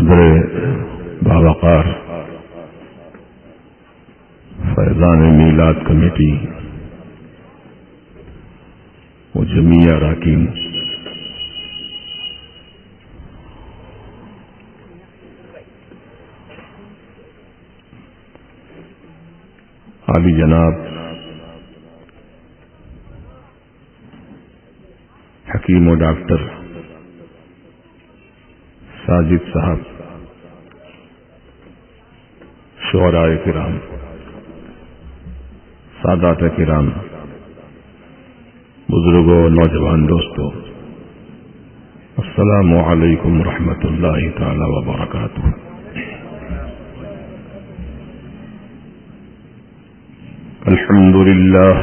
صدر باوقار فیضان میلاد کمیٹی و جمیع اراکین، عالی جناب حکیم و ڈاکٹر ساجد صاحب، شعراء کرام، سادات کرام، بزرگوں، نوجوان دوستوں، السلام علیکم ورحمۃ اللہ تعالی وبرکاتہ۔ الحمد للہ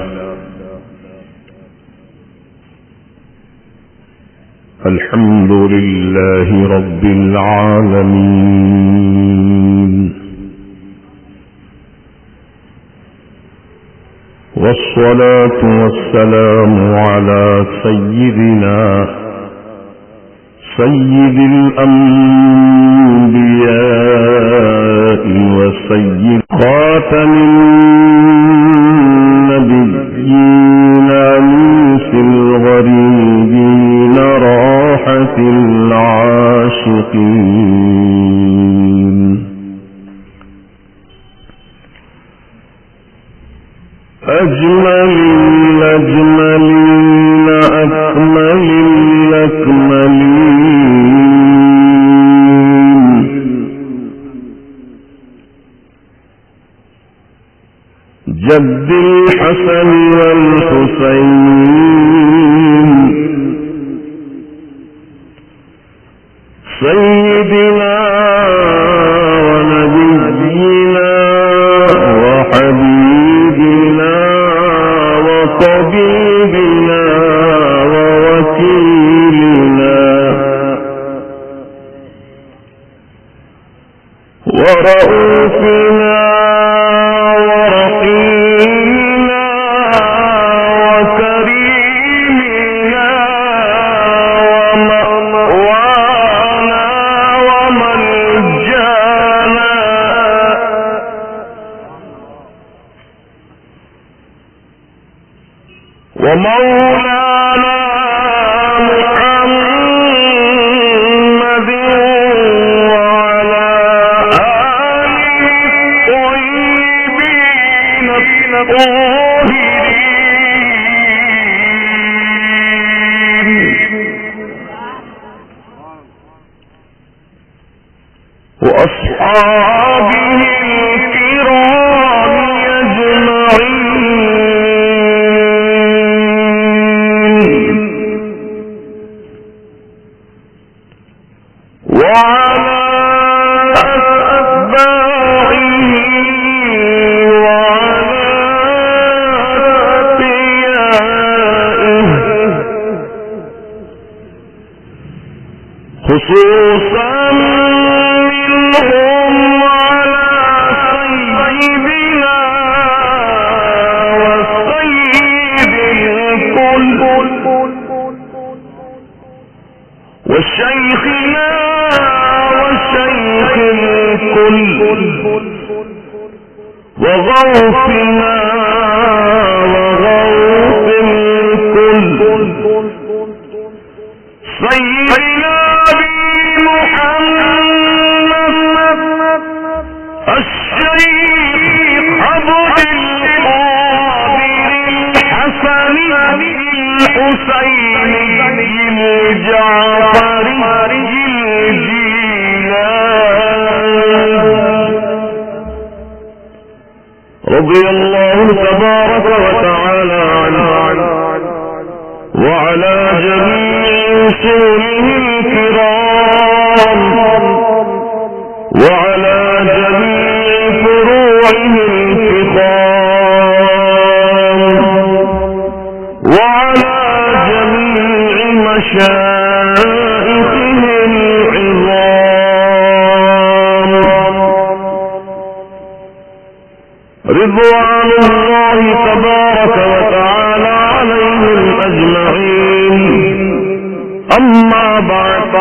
الحمد للہ رب العالمین، والصلاة والسلام على سيدنا سيد الأنبياء وسيد خاتم النبيين أنيس الغريبين راحة العاشقين، أجمل الأجملين أكمل الأكملين، جد الحسن والحسين، سيدنا ونبينا وحبيبنا وطبيبنا ووكيلنا ورؤوفنا ورحيمنا وكريمنا ومأوانا وملجانا ومولانا محمد وعلى آله الطيبين الطاهرين، وأصحابه الكرام أجمعين، وعلى أتباعه وعلى أتقيائه، خصوصا منهم على سيدنا وسيد الكل وشيخنا وشيخ الكل وغوثنا وغوث الكل، سيدنا محمد الشيخ عبد القادر الحسن الحسيني الجعفري الجيلاني، رضي الله تبارك وتعالى عنه وعلى جميع رسوله الكرام وعلى جميع فروعه الفخام وعلى جميع مشائخه العظام، رضوان الله تبارك وتعالى عليهم أجمعين، أما بعد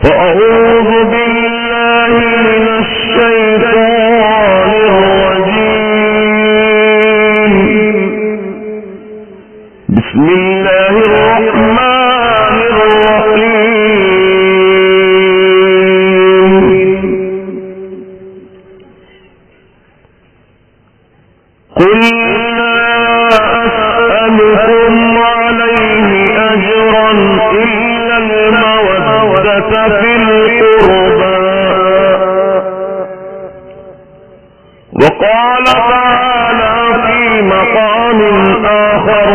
فأعوذ بالله من الشيطان الرجيم. بسم الله الرحمن الرحيم. قل لا أسألكم عليه أجرا إلا المودة في القربى. وقال تعالى في مقام آخر: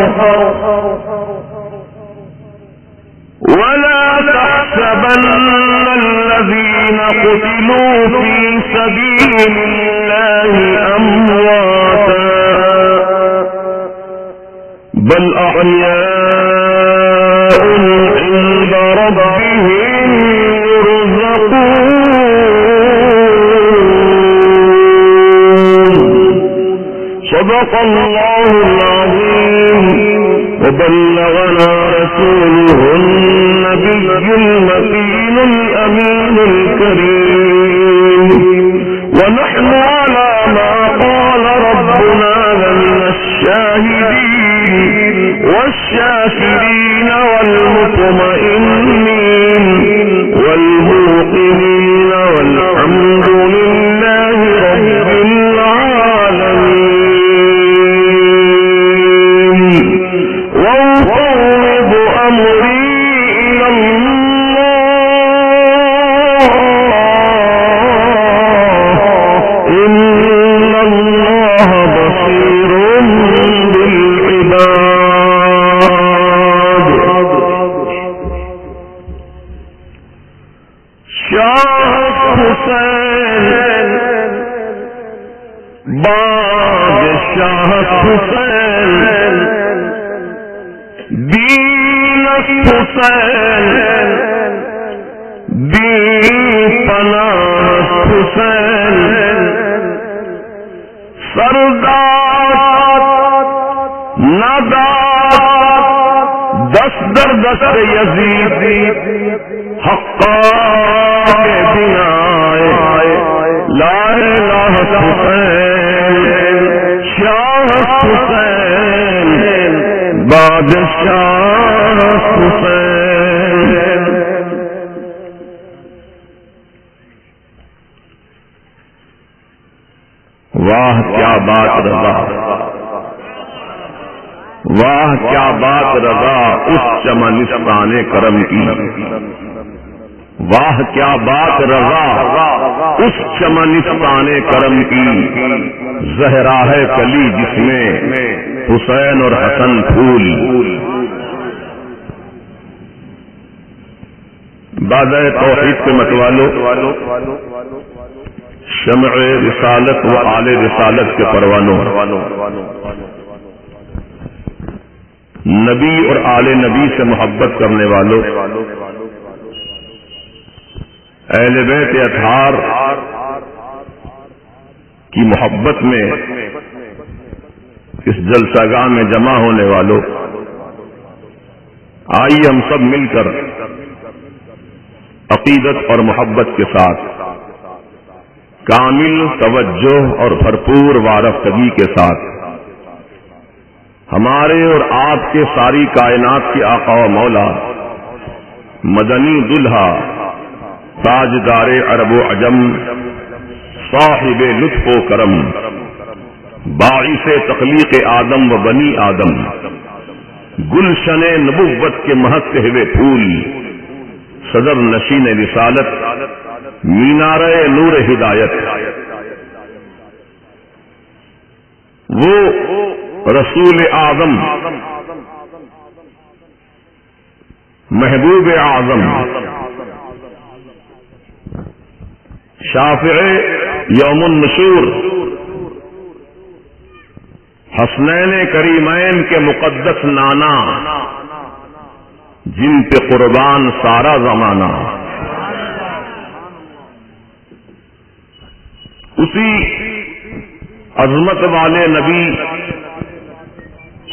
ولا تحسبن الذين قتلوا في سبيل الله أمواتا بل أحياء عند ربهم يرزقون. صدق الله العظيم. وبلغنا رسوله النبي المكين الأمين الكريم. ونحن على ما قال ربنا لمن الشاهدين والشاكرين والمطمئنين والموقنين والحمد لله رب العالمين. وأفوض أمري إلى الله إن الله بصير بالعباد. شاہ حسین بادشاہ حسین دین حسین بی پناہ حسین سردار ندار دست در دست یزید حقا کے بنا لا الہ حسین شاہ حسین بادشاہ حسین. واہ کیا بات رضا، واہ کیا بات رضا اس چمنستان کرم کی. واہ کیا بات رضا اس چمنستان کرم کی. زہرا ہے کلی جس میں حسین اور حسن پھول. بادہ توحید کے متوالو، شمع رسالت و آل رسالت کے پروانوں، نبی اور آل نبی سے محبت کرنے والوں، اہل بیت اطہار کی محبت میں اس جلسہ گاہ میں جمع ہونے والوں، آئیے ہم سب مل کر عقیدت اور محبت کے ساتھ، کامل توجہ اور بھرپور وارفتگی کے ساتھ ہمارے اور آپ کے ساری کائنات کے آقا و مولا، مدنی دلہا، تاجدار عرب و عجم، صاحب لطف و کرم، باعث تخلیق آدم و بنی آدم، گلشن نبوت کے مہکتے ہوئے پھول، صدر نشین رسالت، مینارہ نور ہدایت، وہ رسول اعظم، محبوب اعظم، شافع یوم النشور، حسنین کریمین کے مقدس نانا، جن پہ قربان سارا زمانہ، اسی عظمت والے نبی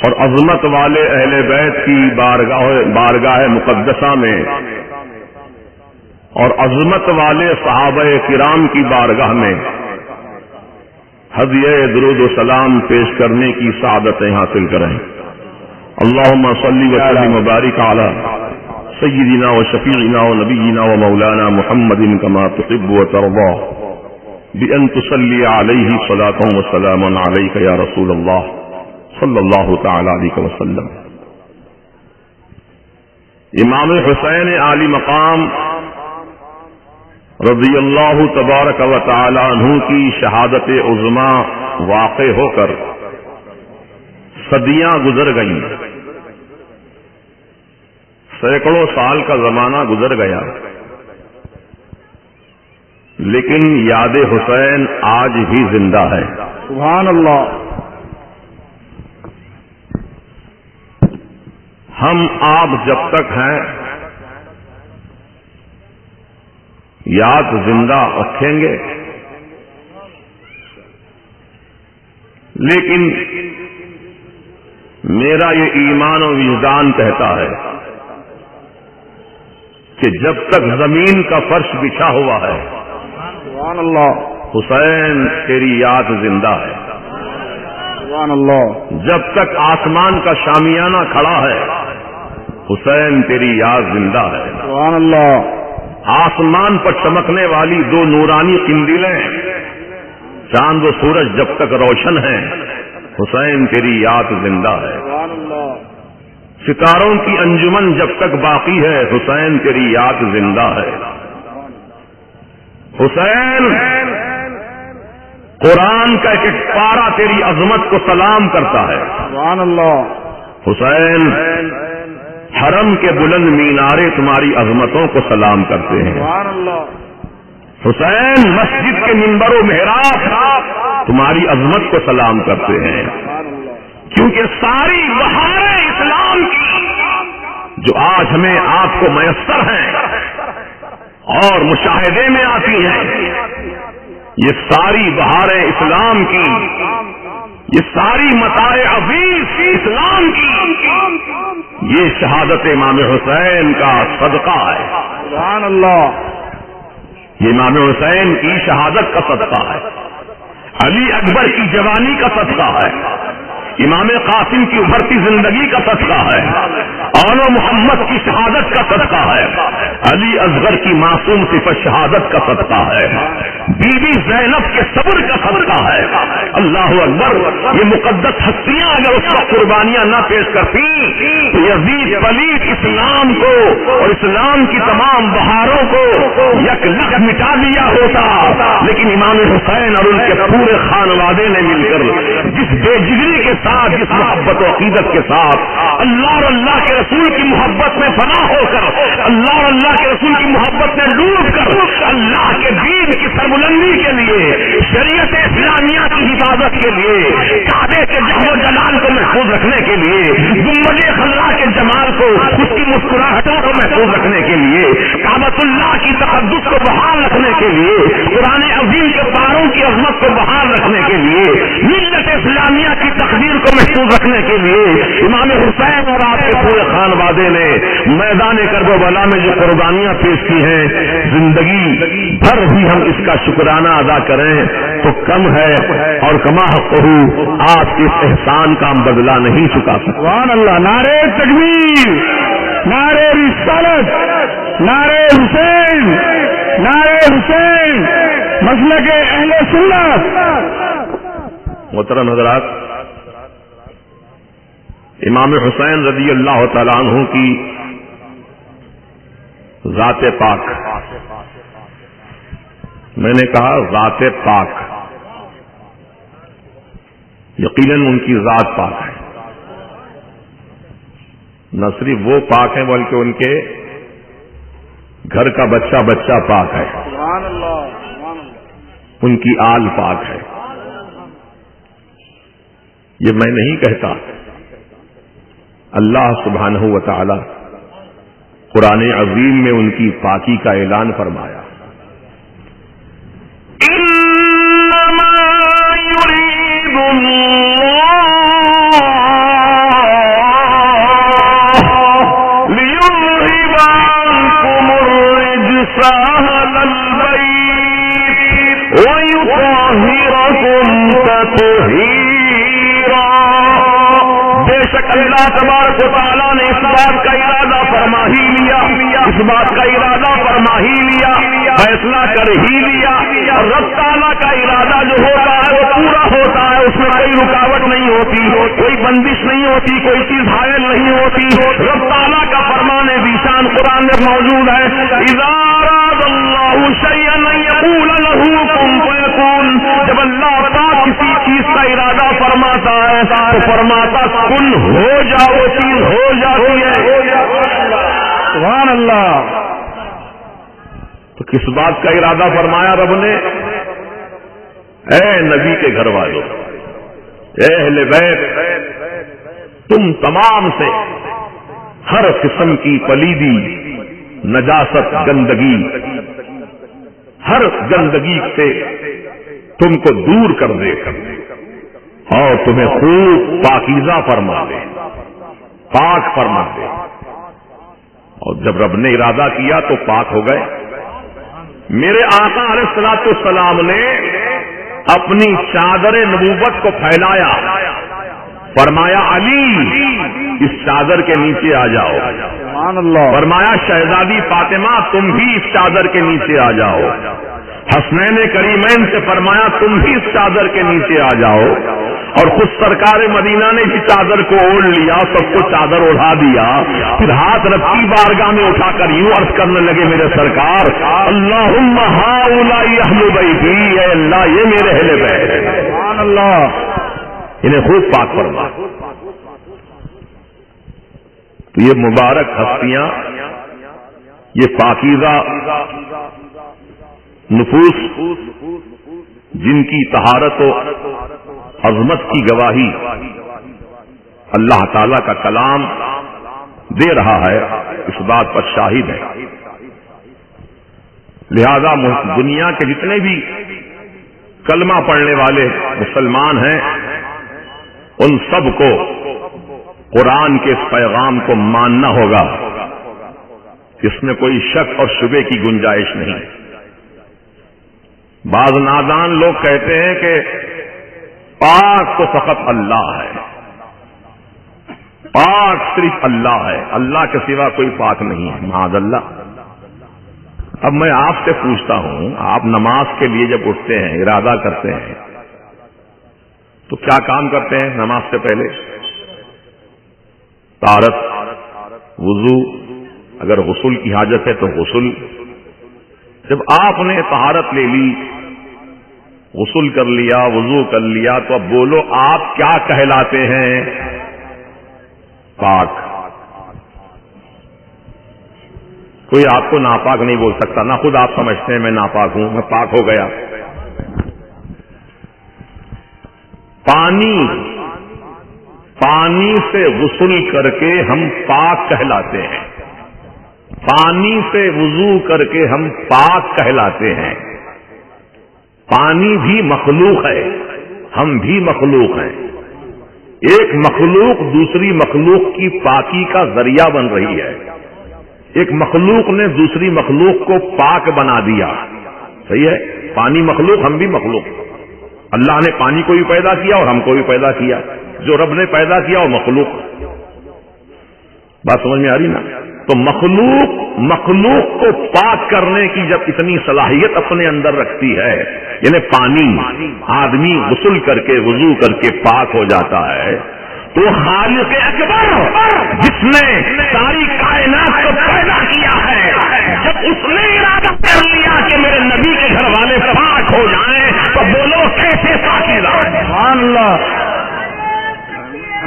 اور عظمت والے اہل بیت کی بارگاہ مقدسہ میں اور عظمت والے صحابہ کرام کی بارگاہ میں ہدیہ درود و سلام پیش کرنے کی سعادتیں حاصل کریں. اللہم صلی وسلم وبارک علی سیدنا و شفیعنا و نبینا و مولانا محمد کما تحب و ترضى بأن تصلی علیہ صلاة و سلام علیک یا رسول اللہ صلی اللہ تعالی علیہ وسلم. امام حسین عالی مقام رضی اللہ تبارک و تعالی عنہ کی شہادت عظما واقع ہو کر صدیاں گزر گئیں، سینکڑوں سال کا زمانہ گزر گیا، لیکن یاد حسین آج بھی زندہ ہے. سبحان اللہ. ہم آپ جب تک ہیں یاد زندہ رکھیں گے، لیکن میرا یہ ایمان و وجدان کہتا ہے کہ جب تک زمین کا فرش بچھا ہوا ہے سبحان اللہ. حسین تیری یاد زندہ ہے. سبحان اللہ. جب تک آسمان کا شامیانہ کھڑا ہے حسین تیری یاد زندہ ہے. سبحان اللہ. آسمان پر چمکنے والی دو نورانی قندیلیں چاند و سورج جب تک روشن ہیں حسین تیری یاد زندہ ہے. سبحان اللہ. ستاروں کی انجمن جب تک باقی ہے حسین تیری یاد زندہ ہے. حسین قرآن کا ایک پارا تیری عظمت کو سلام کرتا ہے. سبحان اللہ. حسین حرم کے بلند مینارے تمہاری عظمتوں کو سلام کرتے ہیں. سبحان اللہ. حسین مسجد کے منبر و محراب تمہاری عظمت کو سلام کرتے ہیں، سبحان اللہ. کیونکہ ساری بہاریں اسلام کی جو آج ہمیں آپ کو میسر ہیں اور مشاہدے میں آتی ہیں، یہ ساری بہاریں اسلام کی، یہ ساری متاع عزیز اسلام کی، یہ شہادت امام حسین کا صدقہ ہے. سبحان اللہ. یہ امام حسین کی شہادت کا صدقہ ہے، علی اکبر کی جوانی کا صدقہ ہے، امام قاسم کی ابھرتی زندگی کا صدقہ ہے، آل محمد کی شہادت کا صدقہ ہے، علی اصغر کی معصوم صفت شہادت کا صدقہ ہے، بی بی زینب کے صبر کا صدقہ ہے. اللہ اکبر. یہ مقدس ہستیاں اگر اس وقت قربانیاں نہ پیش کرتی تو یزید پلید اسلام کو اور اسلام کی تمام بہاروں کو یک لخ مٹا دیا ہوتا. لیکن امام حسین اور ان کے پورے خانوادے نے مل کر جس بے جگری کے ساتھ، جس محبت و عقیدت کے ساتھ اللہ اور اللہ کے رسول کی محبت میں فنا ہو کر، اللہ اور اللہ کے رسول کی محبت میں ڈوب کر اللہ کے دین کی سربلندی کے لیے، شریعت اسلامیہ کی حفاظت کے لیے، کعبے کے جہر و جلال کو محفوظ رکھنے کے لیے، گنبد خلا کے جمال کو، اس کی مسکراہٹوں کو محفوظ رکھنے کے لیے، کعبۃ اللہ کی تقدس کو بحال رکھنے کے لیے، قرآن عظیم کے پاروں کی عظمت کو بحال رکھنے کے لیے، ملت اسلامیہ کی تقدیر کو محفوظ رکھنے کے لیے امام حسین اور آپ کے پورے خانوادے نے میدان کربلا میں جو قربانیاں پیش کی ہیں، زندگی بھر بھی ہم اس کا شکرانہ ادا کریں تو کم ہے، اور کما حقہ آپ کے اس احسان کا ہم بدلہ نہیں چکا سکتے. سبحان اللہ. نعرہ تکبیر، نعرہ رسالت، نعرہ حسین، نعرہ حسین، مسلک اہل سنت. محترم حضرات، امام حسین رضی اللہ تعالیٰ عنہ کی ذات پاک، میں نے کہا ذات پاک، یقیناً ان کی ذات پاک ہے. نہ صرف وہ پاک ہیں بلکہ ان کے گھر کا بچہ بچہ پاک ہے، سبحان اللہ. سبحان اللہ. ان کی آل پاک ہے. یہ میں نہیں کہتا، اللہ سبحانہ و تعالی قرآن عظیم میں ان کی پاکی کا اعلان فرمایا. انما یرید اللہ لیذہب عنکم الرجس سهل البيت ويطهركم تطهيرا. بے شک اللہ تبارک و تعالیٰ نے اس بات کا ارادہ فرما ہی لیا، اس بات کا ارادہ فرما ہی لیا، فیصلہ کر ہی لیا. اور رب تعالیٰ کا ارادہ جو ہوتا ہے وہ پورا ہوتا ہے، اس میں کوئی رکاوٹ نہیں ہوتی، کوئی بندش نہیں ہوتی، کوئی چیز حائل نہیں ہوتی. رب تعالیٰ کا فرمان ذیشان قرآن میں موجود ہے، اذا اراد اللہ شیئا ان یقول له کن فیکون. جب اللہ پاک کسی چیز کا ارادہ فرماتا ہے تو فرماتا کن ہو جا، وہ چیز ہو جاتی ہے. سبحان اللہ. تو کس بات کا ارادہ فرمایا رب نے؟ اے نبی کے گھر والوں، اے اہل بیت، تم تمام سے ہر قسم کی پلیدی، نجاست، گندگی، ہر گندگی سے تم کو دور کر دے اور تمہیں خوب پاکیزہ فرما دے، پاک فرما دے. اور جب رب نے ارادہ کیا تو پاک ہو گئے. میرے آقا علیہ الصلوۃ والسلام نے اپنی چادر نبوت کو پھیلایا، فرمایا علی اس چادر کے نیچے آ جاؤ. سبحان اللہ. فرمایا شہزادی فاطمہ تم بھی اس چادر کے نیچے آ جاؤ. حسنین کریمین سے فرمایا تم بھی اس چادر کے نیچے آ جاؤ. اور خود سرکار مدینہ نے بھی چادر کو اوڑھ لیا، سب کو چادر اڑا دیا. پھر ہاتھ رکھی بارگاہ میں اٹھا کر یوں عرض کرنے لگے میرے سرکار، اللہم ہؤلاء اہل بیتی، اے اللہ یہ میرے اہل بیت ہیں، سبحان اللہ. انہیں خوب پاک فرما. تو یہ مبارک ہستیاں، یہ پاکیزہ نفوس جن کی طہارت و عظمت کی گواہی اللہ تعالی کا کلام دے رہا ہے، اس بات پر شاہد ہے. لہذا دنیا کے جتنے بھی کلمہ پڑھنے والے مسلمان ہیں ان سب کو قرآن کے اس پیغام کو ماننا ہوگا، اس میں کوئی شک اور شبے کی گنجائش نہیں. بعض نادان لوگ کہتے ہیں کہ پاک تو فقط اللہ ہے، پاک صرف اللہ ہے، اللہ کے سوا کوئی پاک نہیں ہے، معاذ اللہ. اب میں آپ سے پوچھتا ہوں، آپ نماز کے لیے جب اٹھتے ہیں، ارادہ کرتے ہیں تو کیا کام کرتے ہیں؟ نماز سے پہلے طہارت، وضو، اگر غسل کی حاجت ہے تو غسل. جب آپ نے طہارت لے لی، غسل کر لیا، وضو کر لیا، تو اب بولو آپ کیا کہلاتے ہیں؟ پاک. کوئی آپ کو ناپاک نہیں بول سکتا، نہ خود آپ سمجھتے ہیں میں ناپاک ہوں، میں پاک ہو گیا. پانی سے غسل کر کے ہم پاک کہلاتے ہیں، پانی سے وضو کر کے ہم پاک کہلاتے ہیں. پانی بھی مخلوق ہے، ہم بھی مخلوق ہیں. ایک مخلوق دوسری مخلوق کی پاکی کا ذریعہ بن رہی ہے. ایک مخلوق نے دوسری مخلوق کو پاک بنا دیا. صحیح ہے؟ پانی مخلوق، ہم بھی مخلوق. اللہ نے پانی کو بھی پیدا کیا اور ہم کو بھی پیدا کیا. جو رب نے پیدا کیا وہ مخلوق. بات سمجھ میں آ رہی نا؟ تو مخلوق کو پاک کرنے کی جب اتنی صلاحیت اپنے اندر رکھتی ہے، یعنی پانی، آدمی غسل کر کے وضو کر کے پاک ہو جاتا ہے، تو خالق اکبر جس نے ساری کائنات کو پیدا کیا ہے، جب اس نے ارادہ کر لیا کہ میرے نبی کے گھر والے پاک ہو جائیں، تو بولو کیسے پاکیزہ ہے؟ سبحان اللہ.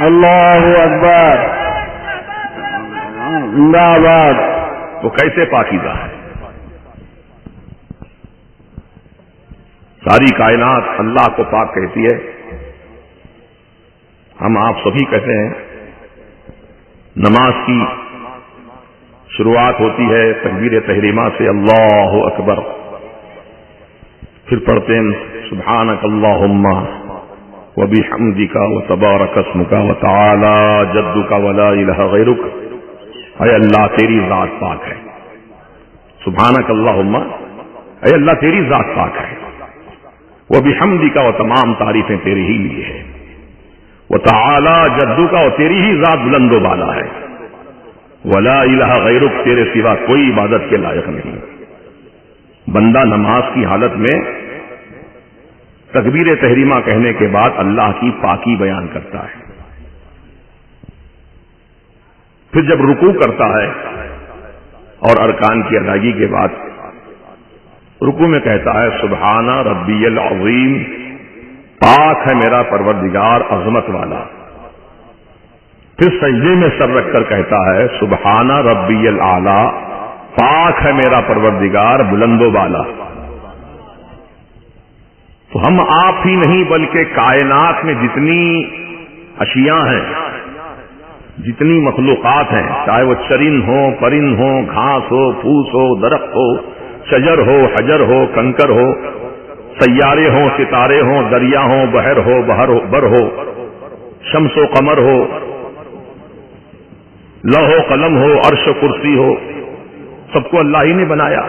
اللہ اکبر. زندہ آباد. وہ کیسے پاکیزہ ہے؟ ساری کائنات اللہ کو پاک کہتی ہے، ہم آپ سبھی کہتے ہیں. نماز کی شروعات ہوتی ہے تکبیر تحریمہ سے، اللہ اکبر، پھر پڑھتے ہیں سبحانک اللہم وبحمدک وتبارک اسمک وتعالی جدک ولا الہ غیرک. اے اللہ تیری ذات پاک ہے، سبحانک اللہم، اے اللہ تیری ذات پاک ہے، وہ بحمدک، و تمام تعریفیں تیری ہی لیے ہے، وہ تعالی جدک، اور تیری ہی ذات بلند و بالا ہے، ولا الہ غیرک، تیرے سوا کوئی عبادت کے لائق نہیں۔ بندہ نماز کی حالت میں تکبیر تحریمہ کہنے کے بعد اللہ کی پاکی بیان کرتا ہے، پھر جب رکوع کرتا ہے اور ارکان کی ادائیگی کے بعد رکوع میں کہتا ہے سبحان ربی العظیم، پاک ہے میرا پروردگار عظمت والا، پھر سجدے میں سر رکھ کر کہتا ہے سبحان ربی الاعلی، پاک ہے میرا پروردگار بلند و بالا۔ تو ہم آپ ہی نہیں بلکہ کائنات میں جتنی اشیاء ہیں، جتنی مخلوقات ہیں، چاہے وہ چرند ہو، پرند ہو، گھاس ہو، پھوس ہو، درخت ہو، شجر ہو، حجر ہو، کنکر ہو، سیارے ہوں، ستارے ہوں، دریا ہوں، بحر ہو، بر ہو، شمس و قمر ہو، لوح و قلم ہو، عرش و کرسی ہو، سب کو اللہ ہی نے بنایا۔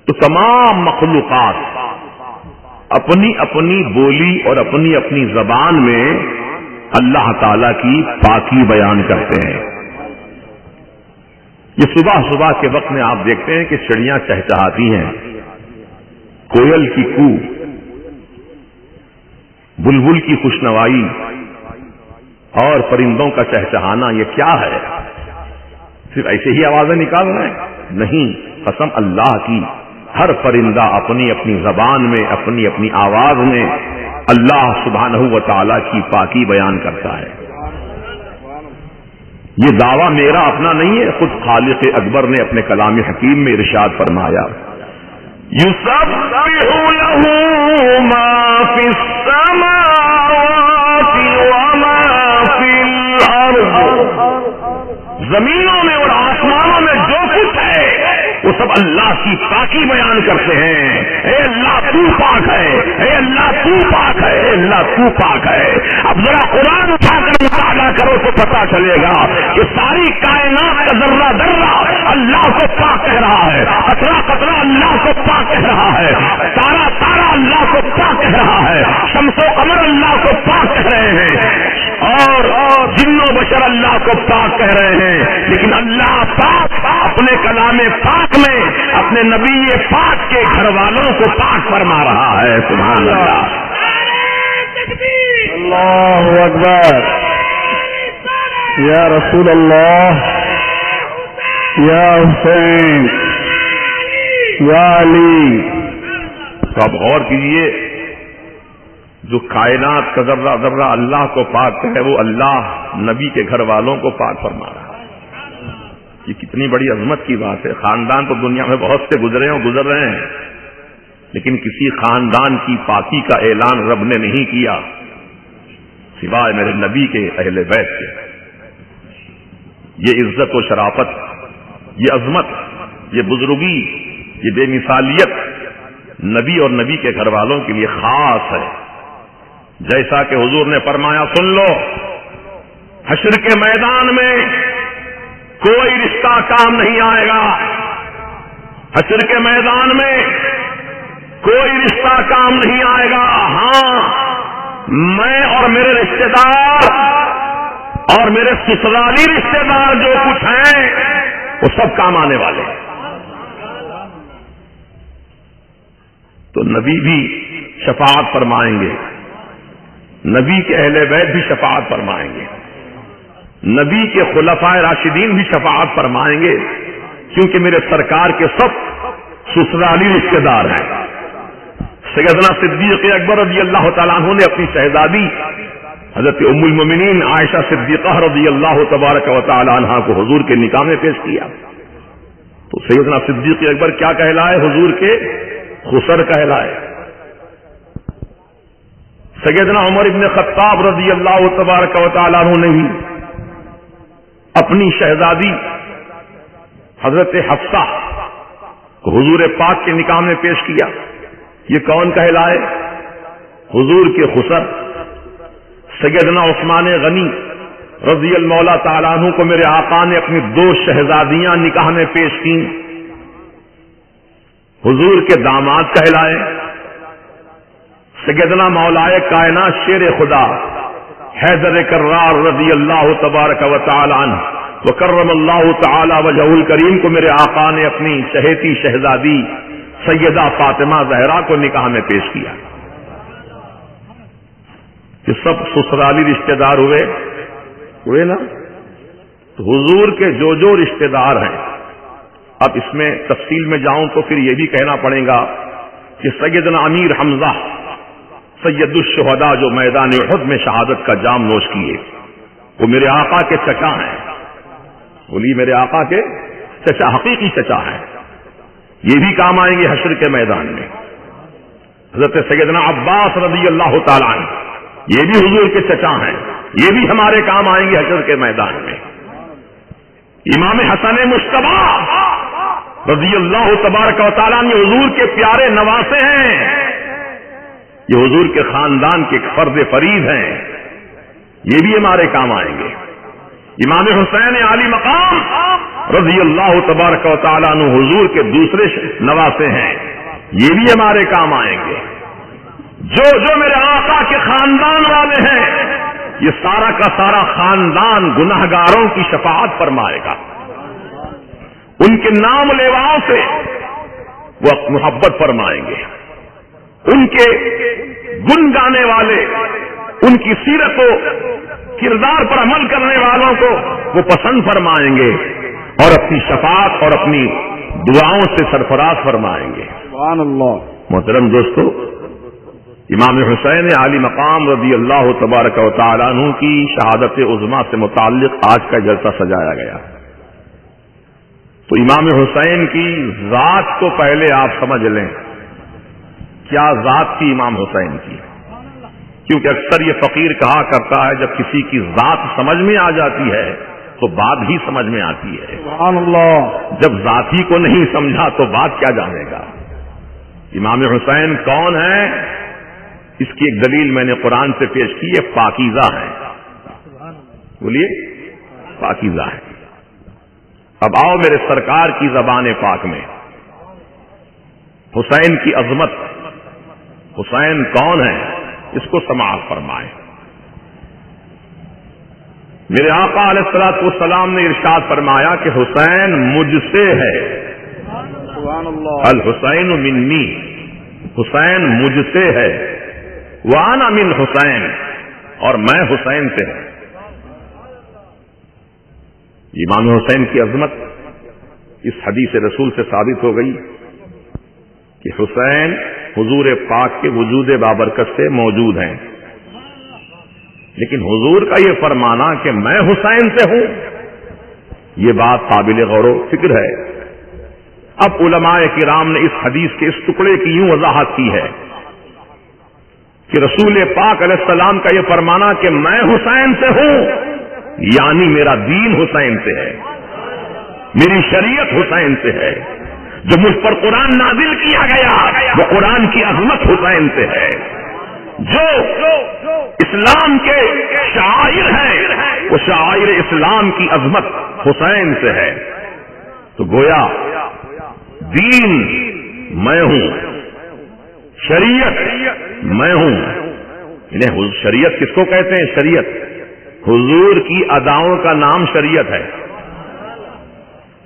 تو تمام مخلوقات اپنی اپنی بولی اور اپنی اپنی زبان میں اللہ تعالی کی پاکی بیان کرتے ہیں۔ یہ صبح صبح کے وقت میں آپ دیکھتے ہیں کہ چڑیاں چہچہاتی ہیں، کوئل کی کو، بلبل کی خوشنوائی اور پرندوں کا چہچہانا، یہ کیا ہے؟ صرف ایسے ہی آوازیں نکال رہے ہیں؟ نہیں، قسم اللہ کی، ہر پرندہ اپنی اپنی زبان میں، اپنی اپنی آواز میں اللہ سبحانہ و تعالی کی پاکی بیان کرتا ہے۔ یہ دعویٰ میرا اپنا نہیں ہے، خود خالق اکبر نے اپنے کلام حکیم میں ارشاد فرمایا یسبح لہ ما فی السماوات وما فی الارض، زمینوں میں اور آسمانوں میں جو کچھ ہے وہ سب اللہ کی پاکی بیان کرتے ہیں۔ اے اللہ تو پاک ہے، اے اللہ تو پاک ہے، اے اللہ تو پاک ہے۔ اب ذرا قرآن اٹھا کر مطالعہ کرو تو پتا چلے گا کہ ساری کائنات کا ذرہ ذرہ اللہ کو پاک کہہ رہا ہے، قطرہ قطرہ اللہ کو پاک کہہ رہا ہے، تارا تارا اللہ کو پاک کہہ رہا ہے، شمس و قمر اللہ کو پاک کہہ رہے ہیں، اور جن و بشر اللہ کو پاک کہہ رہے ہیں، لیکن اللہ پاک اپنے کلام پاک میں اپنے نبی پاک کے گھر والوں کو پاک فرما رہا ہے۔ سبحان اللہ، اللہ اکبر، یا رسول اللہ، یا حسین، یا علی۔ تو آپ غور کیجئے، جو کائنات کا ذرہ ذرہ اللہ کو پاک ہے، وہ اللہ نبی کے گھر والوں کو پاک فرما رہا ہے۔ یہ کتنی بڑی عظمت کی بات ہے۔ خاندان تو دنیا میں بہت سے گزرے ہیں، گزر رہے ہیں، لیکن کسی خاندان کی پاکی کا اعلان رب نے نہیں کیا سوائے میرے نبی کے اہل بیت کے۔ یہ عزت و شرافت، یہ عظمت، یہ بزرگی، یہ بے مثالیت نبی اور نبی کے گھر والوں کے لیے خاص ہے۔ جیسا کہ حضور نے فرمایا، سن لو، حشر کے میدان میں کوئی رشتہ کام نہیں آئے گا، حشر کے میدان میں کوئی رشتہ کام نہیں آئے گا۔ ہاں، میں اور میرے رشتہ دار اور میرے سسرالی رشتہ دار جو کچھ ہیں وہ سب کام آنے والے ہیں۔ تو نبی بھی شفاعت فرمائیں گے، نبی کے اہل بیت بھی شفاعت فرمائیں گے، نبی کے خلفائے راشدین بھی شفاعت فرمائیں گے، کیونکہ میرے سرکار کے سب سسرالی رشتہ دار ہیں۔ سیدنا صدیق اکبر رضی اللہ تعالیٰ عنہ نے اپنی شہزادی حضرت ام المومنین عائشہ صدیقہ رضی اللہ تبارک و تعالی عنہا کو حضور کے نکاح میں پیش کیا۔ تو سیدنا صدیق اکبر کیا کہلائے؟ حضور کے خسر کہلائے۔ سیدنا عمر ابن خطاب رضی اللہ تبارک و تعالی عنہ نے بھی اپنی شہزادی حضرت حفصہ کو حضور پاک کے نکاح میں پیش کیا۔ یہ کون کہلائے؟ حضور کے خسر۔ سیدنا عثمان غنی رضی اللہ تعالیٰ عنہ کو میرے آقا نے اپنی 2 شہزادیاں نکاح میں پیش کی، حضور کے داماد کہلائے. سیدنا مولائے کائنات شیر خدا حیدر کرار رضی اللہ تبارک و تعالی عنہ وکرم اللہ تعالی وجہہ الکریم کو میرے آقا نے اپنی چہیتی شہزادی سیدہ فاطمہ زہرا کو نکاح میں پیش کیا. کہ سب سسرالی رشتہ دار ہوئے نا. تو حضور کے جو رشتہ دار ہیں، اب اس میں تفصیل میں جاؤں تو پھر یہ بھی کہنا پڑے گا کہ سیدنا امیر حمزہ سید الشہداء جو میدان احد میں شہادت کا جام نوش کیے، وہ میرے آقا کے چچا ہیں. بولیے میرے آقا کے چچا، حقیقی چچا ہیں. یہ بھی کام آئیں گے حشر کے میدان میں. حضرت سیدنا عباس رضی اللہ تعالیٰ عنہ یہ بھی حضور کے چچا ہیں، یہ بھی ہمارے کام آئیں گے حشر کے میدان میں. امام حسن مجتبی رضی اللہ تبارک و تعالیٰ عنہ حضور کے پیارے نواسے ہیں، یہ حضور کے خاندان کے فرد فرید ہیں، یہ بھی ہمارے کام آئیں گے. امام حسین علی مقام رضی اللہ تبارک و تعالیٰ عنہ حضور کے دوسرے نواسے ہیں، یہ بھی ہمارے کام آئیں گے. جو میرے آقا کے خاندان والے ہیں، یہ سارا کا سارا خاندان گناہگاروں کی شفاعت فرمائے گا. ان کے نام لیواؤں سے وہ محبت فرمائیں گے. ان کے گن گانے والے، ان کی سیرت و کردار پر عمل کرنے والوں کو وہ پسند فرمائیں گے اور اپنی شفاعت اور اپنی دعاؤں سے سرفراز فرمائیں گے. سبحان اللہ. محترم دوستو، امام حسین علی مقام رضی اللہ تبارک و تعالیٰ عنہ کی شہادت عظمیٰ سے متعلق آج کا جلسہ سجایا گیا. تو امام حسین کی ذات کو پہلے آپ سمجھ لیں. کیا ذات تھی امام حسین کی؟ کیونکہ اکثر یہ فقیر کہا کرتا ہے جب کسی کی ذات سمجھ میں آ جاتی ہے تو بات بھی سمجھ میں آتی ہے. سبحان اللہ. جب ذات ہی کو نہیں سمجھا تو بات کیا جانے گا. امام حسین کون ہے؟ اس کی ایک دلیل میں نے قرآن سے پیش کی ہے، پاکیزہ ہے. بولیے پاکیزہ ہے. اب آؤ میرے سرکار کی زبان پاک میں حسین کی عظمت، حسین کون ہے، اس کو سماعت فرمائیں. میرے آقا علیہ الصلوۃ والسلام نے ارشاد فرمایا کہ حسین مجھ سے ہے. سبحان اللہ. الحسین منی، حسین مجھ سے ہے. وانا من حسین، اور میں حسین سے ہوں. امام حسین کی عظمت اس حدیث رسول سے ثابت ہو گئی کہ حسین حضور پاک کے وجود بابرکت سے موجود ہیں. لیکن حضور کا یہ فرمانا کہ میں حسین سے ہوں، یہ بات قابل غور و فکر ہے. اب علماء کرام نے اس حدیث کے اس ٹکڑے کی یوں وضاحت کی ہے کہ رسول پاک علیہ السلام کا یہ فرمانا کہ میں حسین سے ہوں، یعنی میرا دین حسین سے ہے، میری شریعت حسین سے ہے. جو مجھ پر قرآن نازل کیا گیا وہ قرآن کی عظمت حسین سے ہے. جو اسلام کے شعائر ہیں وہ شعائر اسلام کی عظمت حسین سے ہے. تو گویا دین میں ہوں، شریعت میں ہوں. انہیں شریعت کس کو کہتے ہیں؟ شریعت حضور کی اداؤں کا نام شریعت ہے.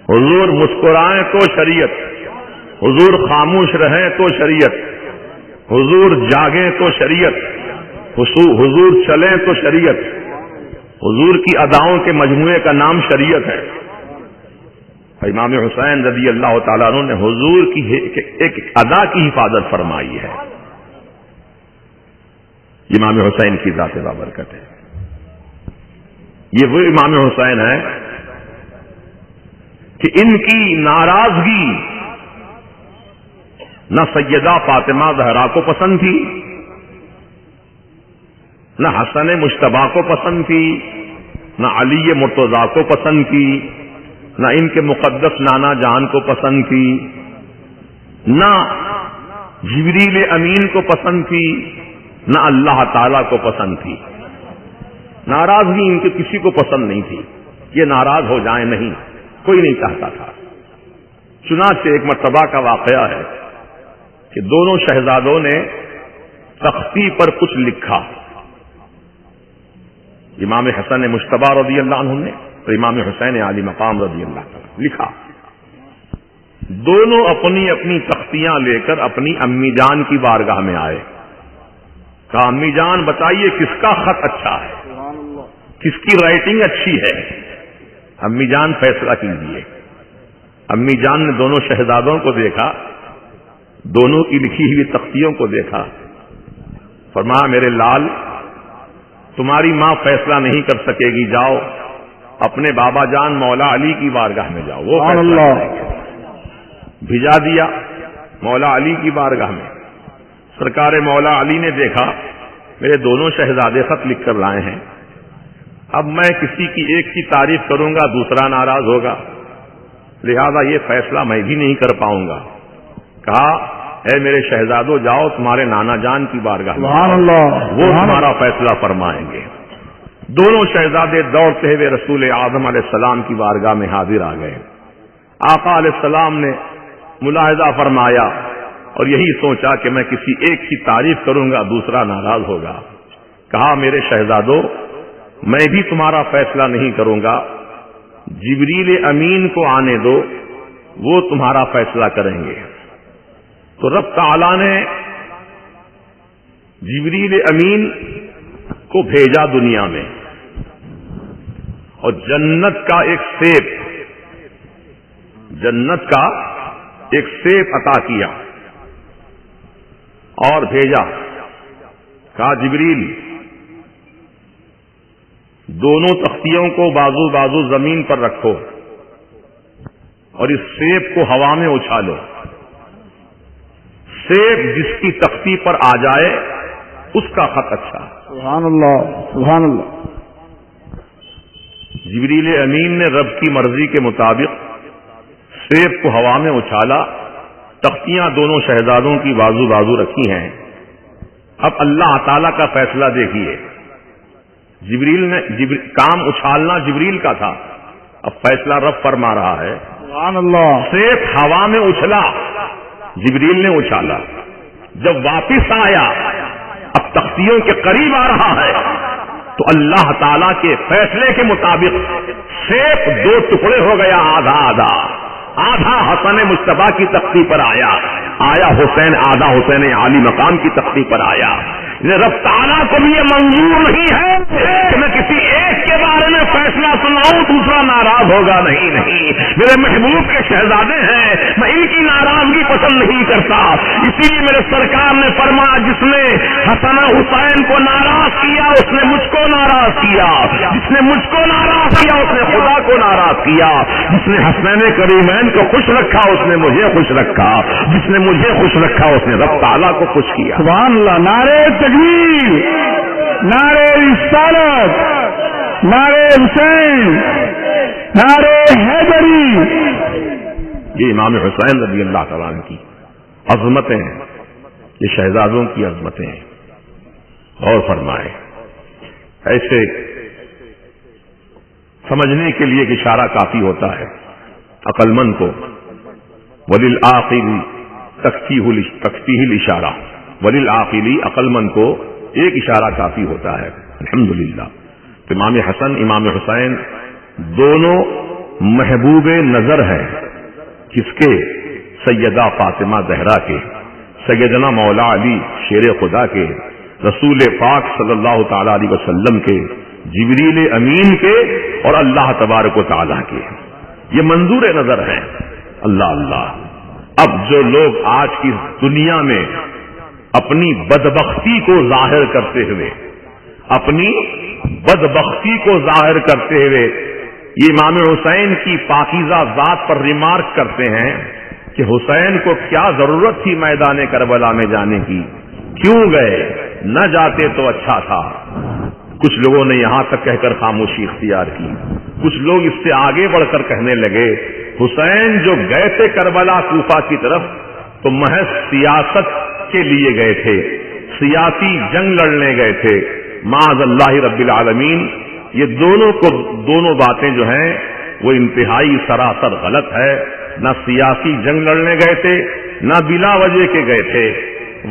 حضور مسکرائیں تو شریعت، حضور خاموش رہیں تو شریعت، حضور جاگیں تو شریعت، حضور چلیں تو شریعت. حضور کی اداؤں کے مجموعے کا نام شریعت ہے. امام حسین رضی اللہ تعالیٰ عنہ نے حضور کی ایک ادا کی حفاظت فرمائی ہے. امام حسین کی ذات بابرکت ہے. یہ وہ امام حسین ہے کہ ان کی ناراضگی نہ سیدہ فاطمہ زہرا کو پسند تھی، نہ حسن مجتبی کو پسند تھی، نہ علی مرتضیٰ کو پسند تھی، نہ ان کے مقدس نانا جان کو پسند تھی، نہ جبریل امین کو پسند تھی، نہ اللہ تعالی کو پسند تھی. ناراضگی ان کے کسی کو پسند نہیں تھی. یہ ناراض ہو جائیں نہیں، کوئی نہیں چاہتا تھا. چنانچہ ایک مرتبہ کا واقعہ ہے کہ دونوں شہزادوں نے تختی پر کچھ لکھا. امام حسن مجتبی رضی اللہ عنہ نے اور امام حسین عالی مقام رضی اللہ عنہ لکھا. دونوں اپنی اپنی تختیاں لے کر اپنی امی جان کی بارگاہ میں آئے. کہا امی جان بتائیے کس کا خط اچھا ہے, کس کی رائٹنگ اچھی ہے, امی جان فیصلہ کیجیے. امی جان نے دونوں شہزادوں کو دیکھا, دونوں کی لکھی ہوئی تختیوں کو دیکھا, فرمایا میرے لال تمہاری ماں فیصلہ نہیں کر سکے گی, جاؤ اپنے بابا جان مولا علی کی بارگاہ میں جاؤ, وہ فیصلہ کریں گے. بھیجا دیا مولا علی کی بارگاہ میں. سرکار مولا علی نے دیکھا میرے دونوں شہزادے خط لکھ کر لائے ہیں, اب میں کسی کی ایک کی تعریف کروں گا دوسرا ناراض ہوگا, لہذا یہ فیصلہ میں بھی نہیں کر پاؤں گا. کہا اے میرے شہزادوں جاؤ تمہارے نانا جان کی بارگاہ میں, سبحان اللہ, وہ تمہارا فیصلہ فرمائیں گے. دونوں شہزادے دوڑتے ہوئے رسول اعظم علیہ السلام کی بارگاہ میں حاضر آ گئے. آقا علیہ السلام نے ملاحظہ فرمایا اور یہی سوچا کہ میں کسی ایک کی تعریف کروں گا دوسرا ناراض ہوگا. کہا میرے شہزادوں میں بھی تمہارا فیصلہ نہیں کروں گا, جبریل امین کو آنے دو, وہ تمہارا فیصلہ کریں گے. تو رب تعالی نے جبریل امین کو بھیجا دنیا میں اور جنت کا ایک سیب عطا کیا اور بھیجا. کہا جبریل دونوں تختیوں کو بازو بازو زمین پر رکھو اور اس سیب کو ہوا میں اچھالو. سیب جس کی تختی پر آ جائے اس کا خط اچھا. سبحان اللہ, سبحان اللہ. جبریل امین نے رب کی مرضی کے مطابق سیب کو ہوا میں اچھالا, تختیاں دونوں شہزادوں کی بازو بازو رکھی ہیں. اب اللہ تعالی کا فیصلہ دیکھیے, کام اچھالنا جبریل کا تھا, اب فیصلہ رب فرما رہا ہے. سبحان اللہ. سیب ہوا میں اچھلا, جبریل نے اچھالا, جب واپس آیا اب تختیوں کے قریب آ رہا ہے تو اللہ تعالی کے فیصلے کے مطابق سیب دو ٹکڑے ہو گیا, آدھا آدھا. آدھا حسن مجتبی کی تختی پر آیا حسین, آدھا حسین عالی مقام کی تختی پر آیا. رب تعالیٰ کو بھی یہ منظور نہیں ہے کہ میں کسی ایک کے بارے میں فیصلہ سناؤں دوسرا ناراض ہوگا. نہیں, میرے محبوب کے شہزادے ہیں, میں ان کی ناراضگی پسند نہیں کرتا. اسی لیے میرے سرکار نے فرمایا جس نے حسن حسین کو ناراض کیا اس نے مجھ کو ناراض کیا, جس نے مجھ کو ناراض کیا اس نے خدا کو ناراض کیا, جس نے حسنین کریمین کو خوش رکھا اس نے مجھے خوش رکھا, جس نے مجھے خوش رکھا اس نے رب تعالیٰ کو خوش کیا. سبحان اللہ. نعرہ تکبیر, نعرہ رسالت, نعرہ حسین, نعرہ حیدری. یہ امام حسین رضی اللہ تعالیٰ عنہ کی عظمتیں ہیں, یہ شہزادوں کی عظمتیں ہیں. اور فرمائے ایسے سمجھنے کے لیے کہ اشارہ کافی ہوتا ہے عقل مند کو. وَلِلْعَاقِلِ تَكْفِيهِ الْإِشَارَةُ, وَلِلْعَاقِلِ عقل مند کو ایک اشارہ کافی ہوتا ہے. الحمدللہ. امام حسن امام حسین دونوں محبوب نظر ہیں. کس کے؟ سیدہ فاطمہ زہرا کے, سیدنا مولا علی شیر خدا کے, رسول پاک صلی اللہ تعالی علیہ وسلم کے, جبریل امین کے اور اللہ تبارک و تعالی کے. یہ منظور نظر ہے. اللہ اللہ. اب جو لوگ آج کی دنیا میں اپنی بدبختی کو ظاہر کرتے ہوئے یہ امام حسین کی پاکیزہ ذات پر ریمارک کرتے ہیں کہ حسین کو کیا ضرورت تھی میدان کربلا میں جانے کی, کیوں گئے, نہ جاتے تو اچھا تھا. کچھ لوگوں نے یہاں تک کہہ کر خاموشی اختیار کی. کچھ لوگ اس سے آگے بڑھ کر کہنے لگے حسین جو گئے تھے کربلا کوفہ کی طرف تو محض سیاست کے لیے گئے تھے, سیاسی جنگ لڑنے گئے تھے. معاذ اللہ رب العالمین. یہ دونوں باتیں جو ہیں وہ انتہائی سراسر غلط ہے. نہ سیاسی جنگ لڑنے گئے تھے نہ بلا وجہ کے گئے تھے،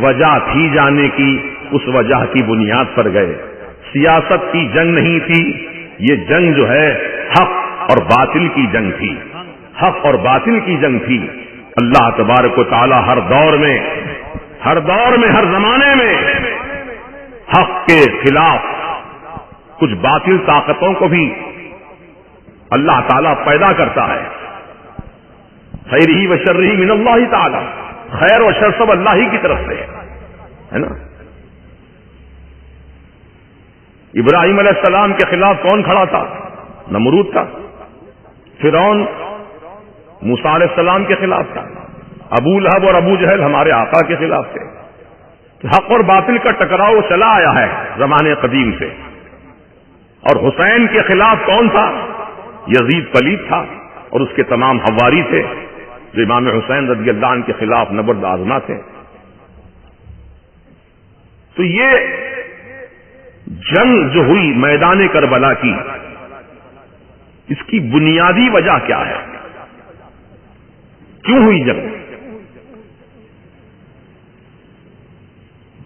وجہ تھی جانے کی، اس وجہ کی بنیاد پر گئے۔ سیاست کی جنگ نہیں تھی، یہ جنگ جو ہے حق اور باطل کی جنگ تھی، حق اور باطل کی جنگ تھی۔ اللہ تبارک و تعالی ہر دور میں، ہر زمانے میں حق کے خلاف کچھ باطل طاقتوں کو بھی اللہ تعالیٰ پیدا کرتا ہے۔ خیرہ و شرہ من اللہ تعالی، خیر و شر سب اللہ ہی کی طرف سے ہے نا۔ ابراہیم علیہ السلام کے خلاف کون کھڑا تھا؟ نمرود تھا۔ فرعون موسیٰ علیہ السلام کے خلاف تھا۔ ابو لہب اور ابو جہل ہمارے آقا کے خلاف تھے۔ حق اور باطل کا ٹکراؤ چلا آیا ہے زمانے قدیم سے۔ اور حسین کے خلاف کون تھا؟ یزید پلید تھا، اور اس کے تمام حواری تھے جو امام حسین رضی اللہ عنہ کے خلاف نبرد آزما تھے۔ تو یہ جنگ جو ہوئی میدان کربلا کی، اس کی بنیادی وجہ کیا ہے؟ کیوں ہوئی جنگ؟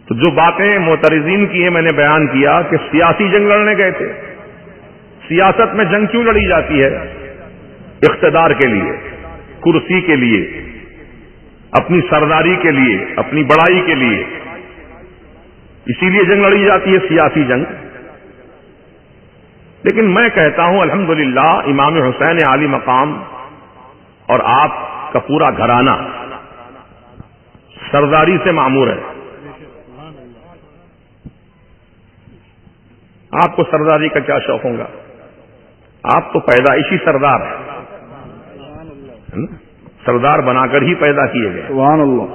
تو جو باتیں معترضین کی ہیں میں نے بیان کیا کہ سیاسی جنگ لڑنے گئے تھے۔ سیاست میں جنگ کیوں لڑی جاتی ہے؟ اقتدار کے لیے، کرسی کے لیے، اپنی سرداری کے لیے، اپنی بڑائی کے لیے، اسی لیے جنگ لڑی جاتی ہے، سیاسی جنگ۔ لیکن میں کہتا ہوں الحمدللہ امام حسین عالی مقام اور آپ کا پورا گھرانہ سرداری سے معمور ہے۔ آپ کو سرداری کا کیا شوق ہوگا؟ آپ تو پیدائشی سردار ہیں، سردار بنا کر ہی پیدا کیے گئے۔ سبحان اللہ۔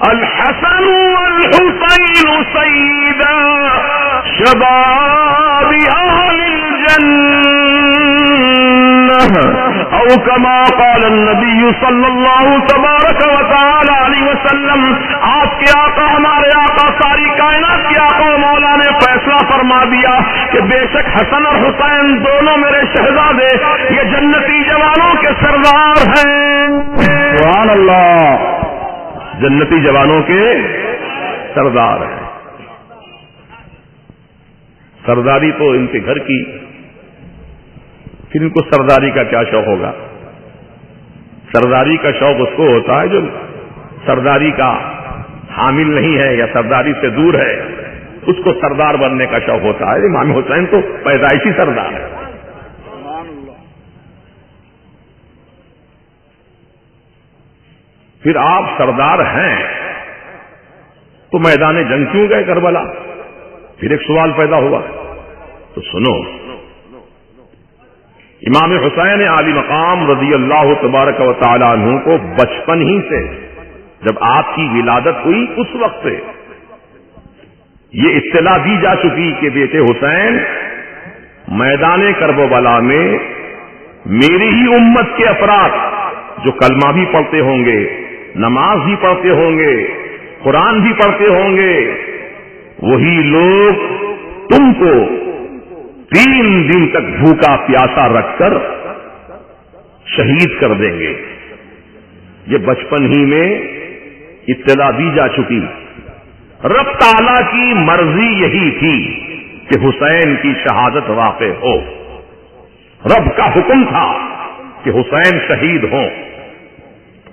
الحسن والحسین سیدا شباب اہل الجنہ او کما قال النبی صلی اللہ تبارک و تعالی علیہ وسلم۔ آپ کے آقا، ہمارے آقا، ساری کائنات کے آقا و مولا نے فیصلہ فرما دیا کہ بے شک حسن اور حسین دونوں میرے شہزادے یہ جنتی جوانوں کے سردار ہیں۔ سبحان اللہ۔ جنتی جوانوں کے سردار ہیں۔ سرداری تو ان کے گھر کی، پھر ان کو سرداری کا کیا شوق ہوگا؟ سرداری کا شوق اس کو ہوتا ہے جو سرداری کا حامل نہیں ہے یا سرداری سے دور ہے، اس کو سردار بننے کا شوق ہوتا ہے۔ امام حسین تو پیدائشی سردار ہے۔ پھر آپ سردار ہیں تو میدان جنگ کیوں گئے کربلا؟ پھر ایک سوال پیدا ہوا۔ تو سنو، امام حسین عالی مقام رضی اللہ تبارک و تعالی عنہ کو بچپن ہی سے، جب آپ کی ولادت ہوئی اس وقت سے یہ اطلاع دی جا چکی کہ بیٹے حسین، میدان کربلا میں میری ہی امت کے افراد جو کلمہ بھی پڑھتے ہوں گے، نماز بھی پڑھتے ہوں گے، قرآن بھی پڑھتے ہوں گے، وہی لوگ تم کو 3 دن تک بھوکا پیاسا رکھ کر شہید کر دیں گے۔ یہ بچپن ہی میں اطلاع دی جا چکی۔ رب تعالیٰ کی مرضی یہی تھی کہ حسین کی شہادت واقع ہو۔ رب کا حکم تھا کہ حسین شہید ہوں۔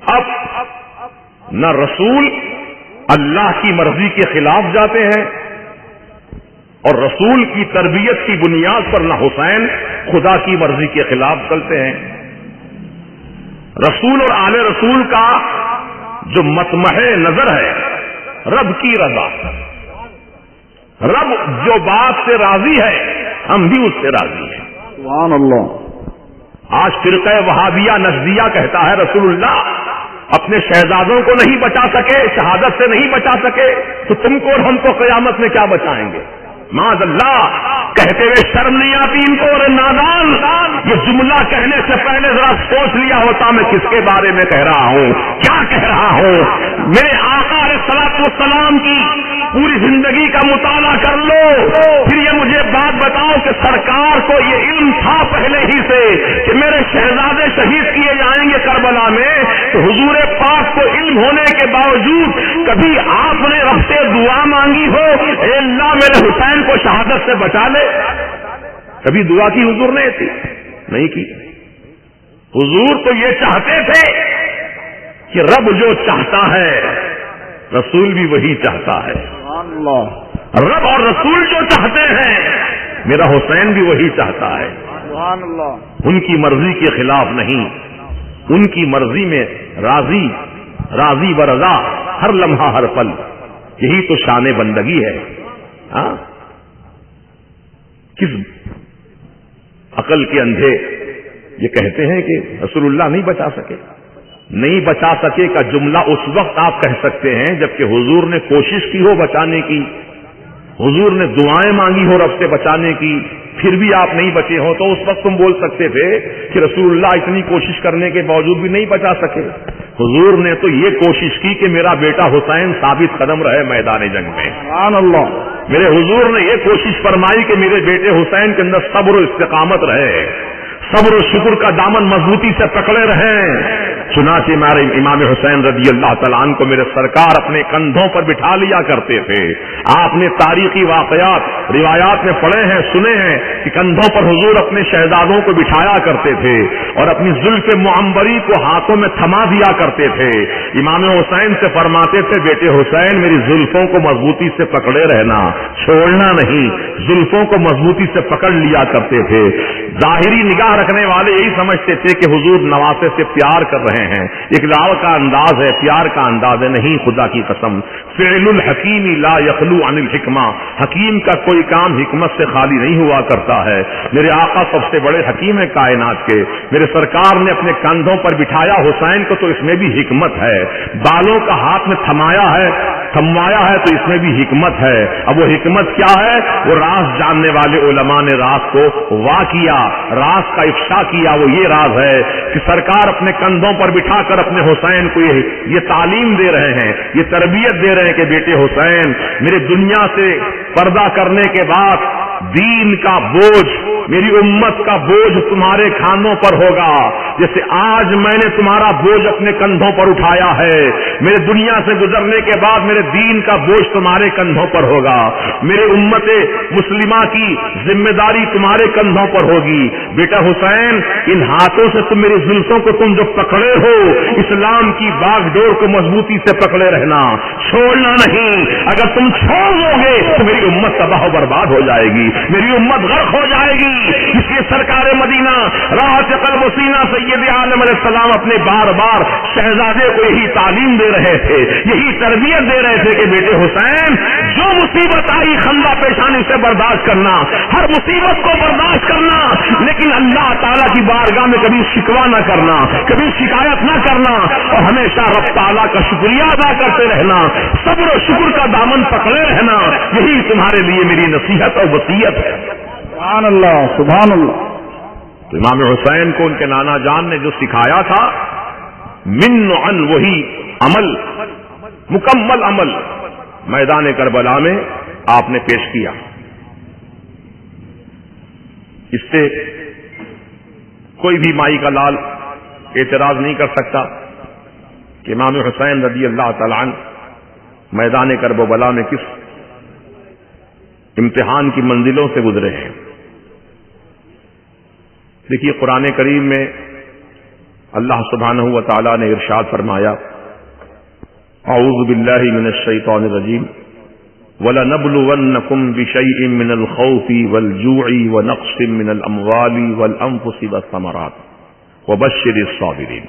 اب نہ رسول اللہ کی مرضی کے خلاف جاتے ہیں اور رسول کی تربیت کی بنیاد پر نہ حسین خدا کی مرضی کے خلاف چلتے ہیں۔ رسول اور آل رسول کا جو مطمح نظر ہے رب کی رضا، رب جو بات سے راضی ہے ہم بھی اس سے راضی ہیں۔ سبحان اللہ۔ آج فرقہ وہابیہ نجدیہ کہتا ہے رسول اللہ اپنے شہزادوں کو نہیں بچا سکے، شہادت سے نہیں بچا سکے، تو تم کو اور ہم کو قیامت میں کیا بچائیں گے؟ معاذ اللہ، کہتے ہوئے شرم نہیں آتی ان کو؟ اور نادان، یہ جملہ کہنے سے پہلے ذرا سوچ لیا ہوتا میں کس کے بارے میں کہہ رہا ہوں، کیا کہہ رہا ہوں۔ میرے آقا علیہ الصلوۃ والسلام کی پوری زندگی کا مطالعہ کر لو، پھر یہ مجھے بات بتاؤ کہ سرکار کو یہ علم تھا پہلے ہی سے کہ میرے شہزادے شہید کیے جائیں گے کربلا میں، تو حضور پاک کو علم ہونے کے باوجود کبھی آپ نے رب سے دعا مانگی ہو اے اللہ میرے حسین کو شہادت سے بچا لے؟ کبھی دعا کی حضور نے ایسی نہیں کی. حضور تو یہ چاہتے تھے کہ رب جو چاہتا ہے رسول بھی وہی چاہتا ہے. رب اور رسول جو چاہتے ہیں میرا حسین بھی وہی چاہتا ہے. ان کی مرضی کے خلاف نہیں، ان کی مرضی میں راضی برضا ہر لمحہ ہر پل. یہی تو شان بندگی ہے. کس عقل کے اندھے یہ کہتے ہیں کہ رسول اللہ نہیں بچا سکے کا جملہ اس وقت آپ کہہ سکتے ہیں جبکہ حضور نے کوشش کی ہو بچانے کی، حضور نے دعائیں مانگی ہو رب سے بچانے کی، پھر بھی آپ نہیں بچے ہو تو اس وقت تم بول سکتے تھے کہ رسول اللہ اتنی کوشش کرنے کے باوجود بھی نہیں بچا سکے. حضور نے تو یہ کوشش کی کہ میرا بیٹا حسین ثابت قدم رہے میدان جنگ میں. سبحان اللہ. میرے حضور نے یہ کوشش فرمائی کہ میرے بیٹے حسین کے اندر صبر و استقامت رہے، صبر و شکر کا دامن مضبوطی سے پکڑے رہیں. چنانچہ ہمارے امام حسین رضی اللہ تعالیٰ عنہ کو میرے سرکار اپنے کندھوں پر بٹھا لیا کرتے تھے. آپ نے تاریخی واقعات روایات میں پڑھے ہیں، سنے ہیں کہ کندھوں پر حضور اپنے شہزادوں کو بٹھایا کرتے تھے اور اپنی زلف معمبری کو ہاتھوں میں تھما دیا کرتے تھے. امام حسین سے فرماتے تھے بیٹے حسین میری زلفوں کو مضبوطی سے پکڑے رہنا، چھوڑنا نہیں. زلفوں کو مضبوطی سے پکڑ لیا کرتے تھے. ظاہری نگاہ رکھنے والے یہی سمجھتے تھے کہ حضور نواسے سے پیار کر رہے ہیں، اقرار کا انداز ہے، پیار کا انداز ہے. نہیں، خدا کی قسم فعل الحکیم لا یخلو عن الحکمہ. حکیم کا کوئی کام حکمت سے خالی نہیں ہوا کرتا ہے. میرے آقا سب سے بڑے حکیم ہیں کائنات کے. میرے سرکار نے اپنے کندھوں پر بٹھایا حسین کو تو اس میں بھی حکمت ہے. بالوں کا ہاتھ میں تھموایا ہے تو اس میں بھی حکمت ہے. اب وہ حکمت کیا ہے؟ وہ راز جاننے والے علماء نے راز کو وا کیا، راز کا افشا کیا. وہ یہ راز ہے کہ سرکار اپنے کندھوں پر بٹھا کر اپنے حسین کو یہ تعلیم دے رہے ہیں، یہ تربیت دے رہے ہیں کہ بیٹے حسین میرے دنیا سے پردہ کرنے کے بعد دین کا بوجھ، میری امت کا بوجھ تمہارے کھانوں پر ہوگا جیسے آج میں نے تمہارا بوجھ اپنے کندھوں پر اٹھایا ہے. میرے دنیا سے گزرنے کے بعد میرے دین کا بوجھ تمہارے کندھوں پر ہوگا. میرے امت مسلمہ کی ذمہ داری تمہارے کندھوں پر ہوگی. بیٹا حسین ان ہاتھوں سے تم میری زلفوں کو تم جو پکڑے ہو اسلام کی باغ ڈور کو مضبوطی سے پکڑے رہنا، چھوڑنا نہیں. اگر تم چھوڑ دو گے تو میری امت تباہ و برباد ہو جائے گی، میری امت غرق ہو جائے گی. اس لیے سرکار مدینہ راحت قلب و سینہ سید عالم علیہ السلام اپنے بار بار شہزادے کو یہی تعلیم دے رہے تھے، یہی تربیت دے رہے تھے کہ بیٹے حسین جو مصیبت آئی خندہ پیشانی سے برداشت کرنا، ہر مصیبت کو برداشت کرنا، لیکن اللہ تعالیٰ کی بارگاہ میں کبھی شکوہ نہ کرنا، کبھی شکایت نہ کرنا اور ہمیشہ رب تعالیٰ کا شکریہ ادا کرتے رہنا، صبر و شکر کا دامن پکڑے رہنا. یہی تمہارے لیے میری نصیحت اور وصیت ہے. سبحان اللہ سبحان اللہ. تو امام حسین کو ان کے نانا جان نے جو سکھایا تھا من عن وہی عمل، مکمل عمل میدان کربلا میں آپ نے پیش کیا. اس سے کوئی بھی مائی کا لال اعتراض نہیں کر سکتا کہ امام حسین رضی اللہ تعالیٰ عنہ میدان کربلا میں کس امتحان کی منزلوں سے گزرے ہیں. دیکھیے قرآن کریم میں اللہ سبحانہ و تعالیٰ نے ارشاد فرمایا اعوذ باللہ من الشیطان الرجیم وَلَنَبْلُوَنَّكُمْ بِشَيْءٍ مِّنَ الْخَوْفِ وَالْجُوعِ وَنَقْصٍ مِّنَ الْأَمْوَالِ وَالْأَنفُسِ وَالثَّمَرَاتِ وَبَشِّرِ الصَّابِرِينَ.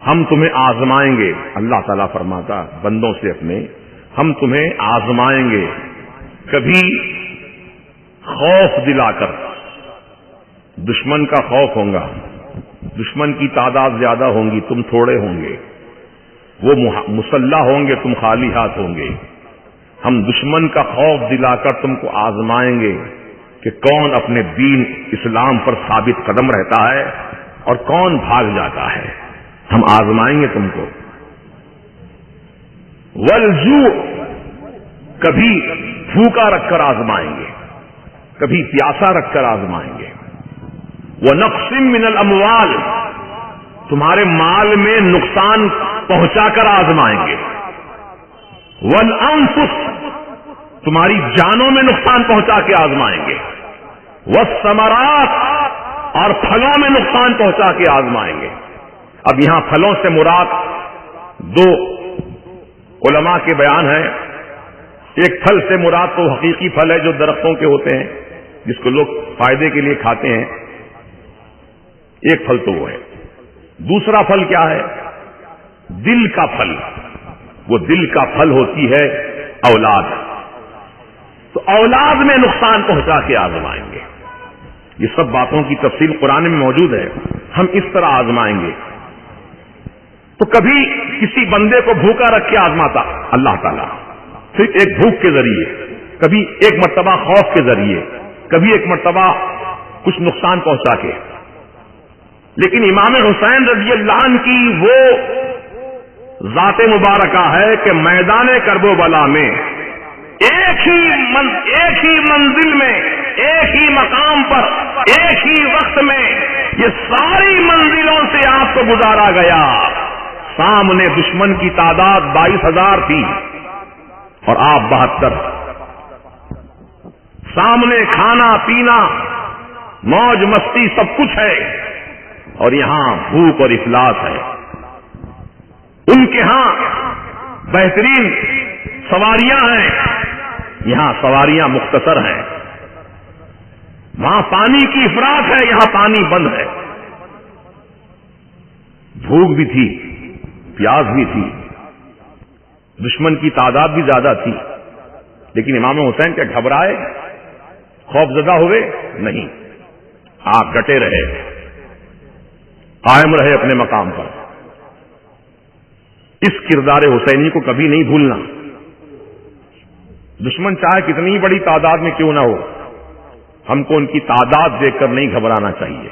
ہم تمہیں آزمائیں گے. اللہ تعالیٰ فرماتا بندوں سے اپنے ہم تمہیں آزمائیں گے، کبھی خوف دلا کر. دشمن کا خوف ہوگا، دشمن کی تعداد زیادہ ہوں گی، تم تھوڑے ہوں گے. وہ مسلح ہوں گے، تم خالی ہاتھ ہوں گے. ہم دشمن کا خوف دلا کر تم کو آزمائیں گے کہ کون اپنے دین اسلام پر ثابت قدم رہتا ہے اور کون بھاگ جاتا ہے. ہم آزمائیں گے تم کو. والجوع، کبھی بھوکا رکھ کر آزمائیں گے، کبھی پیاسا رکھ کر آزمائیں گے۔ وَنَقْصٍ مِّنَ الْأَمْوَالِ، تمہارے مال میں نقصان پہنچا کر آزمائیں گے۔ وَالْأَنفُسِ، تمہاری جانوں میں نقصان پہنچا کے آزمائیں گے۔ وَالثَّمَرَاتِ، اور پھلوں میں نقصان پہنچا کے آزمائیں گے۔ اب یہاں پھلوں سے مراد دو علماء کے بیان ہے۔ ایک پھل سے مراد تو حقیقی پھل ہے جو درختوں کے ہوتے ہیں، جس کو لوگ فائدے کے لیے کھاتے ہیں، ایک پھل تو وہ ہے۔ دوسرا پھل کیا ہے؟ دل کا پھل۔ وہ دل کا پھل ہوتی ہے اولاد۔ تو اولاد میں نقصان پہنچا کے آزمائیں گے۔ یہ سب باتوں کی تفصیل قرآن میں موجود ہے۔ ہم اس طرح آزمائیں گے۔ تو کبھی کسی بندے کو بھوکا رکھ کے آزماتا اللہ تعالیٰ، صرف ایک بھوک کے ذریعے، کبھی ایک مرتبہ خوف کے ذریعے، کبھی ایک مرتبہ کچھ نقصان پہنچا کے۔ لیکن امام حسین رضی اللہ عنہ کی وہ ذات مبارکہ ہے کہ میدان کرب و بلا میں ایک ہی منزل میں، ایک ہی مقام پر، ایک ہی وقت میں یہ ساری منزلوں سے آپ کو گزارا گیا۔ سامنے دشمن کی تعداد 22,000 تھی اور آپ 72۔ سامنے کھانا پینا موج مستی سب کچھ ہے، اور یہاں بھوک اور افلاس ہے۔ ان کے ہاں بہترین سواریاں ہیں، یہاں سواریاں مختصر ہیں۔ وہاں پانی کی افراط ہے، یہاں پانی بند ہے۔ بھوک بھی تھی، پیاس بھی تھی، دشمن کی تعداد بھی زیادہ تھی، لیکن امام حسین کیا گھبرائے، خوف زدہ ہوئے؟ نہیں، آپ ڈٹے رہے، قائم رہے اپنے مقام پر۔ اس کردار حسینی کو کبھی نہیں بھولنا۔ دشمن چاہے کتنی بڑی تعداد میں کیوں نہ ہو، ہم کو ان کی تعداد دیکھ کر نہیں گھبرانا چاہیے،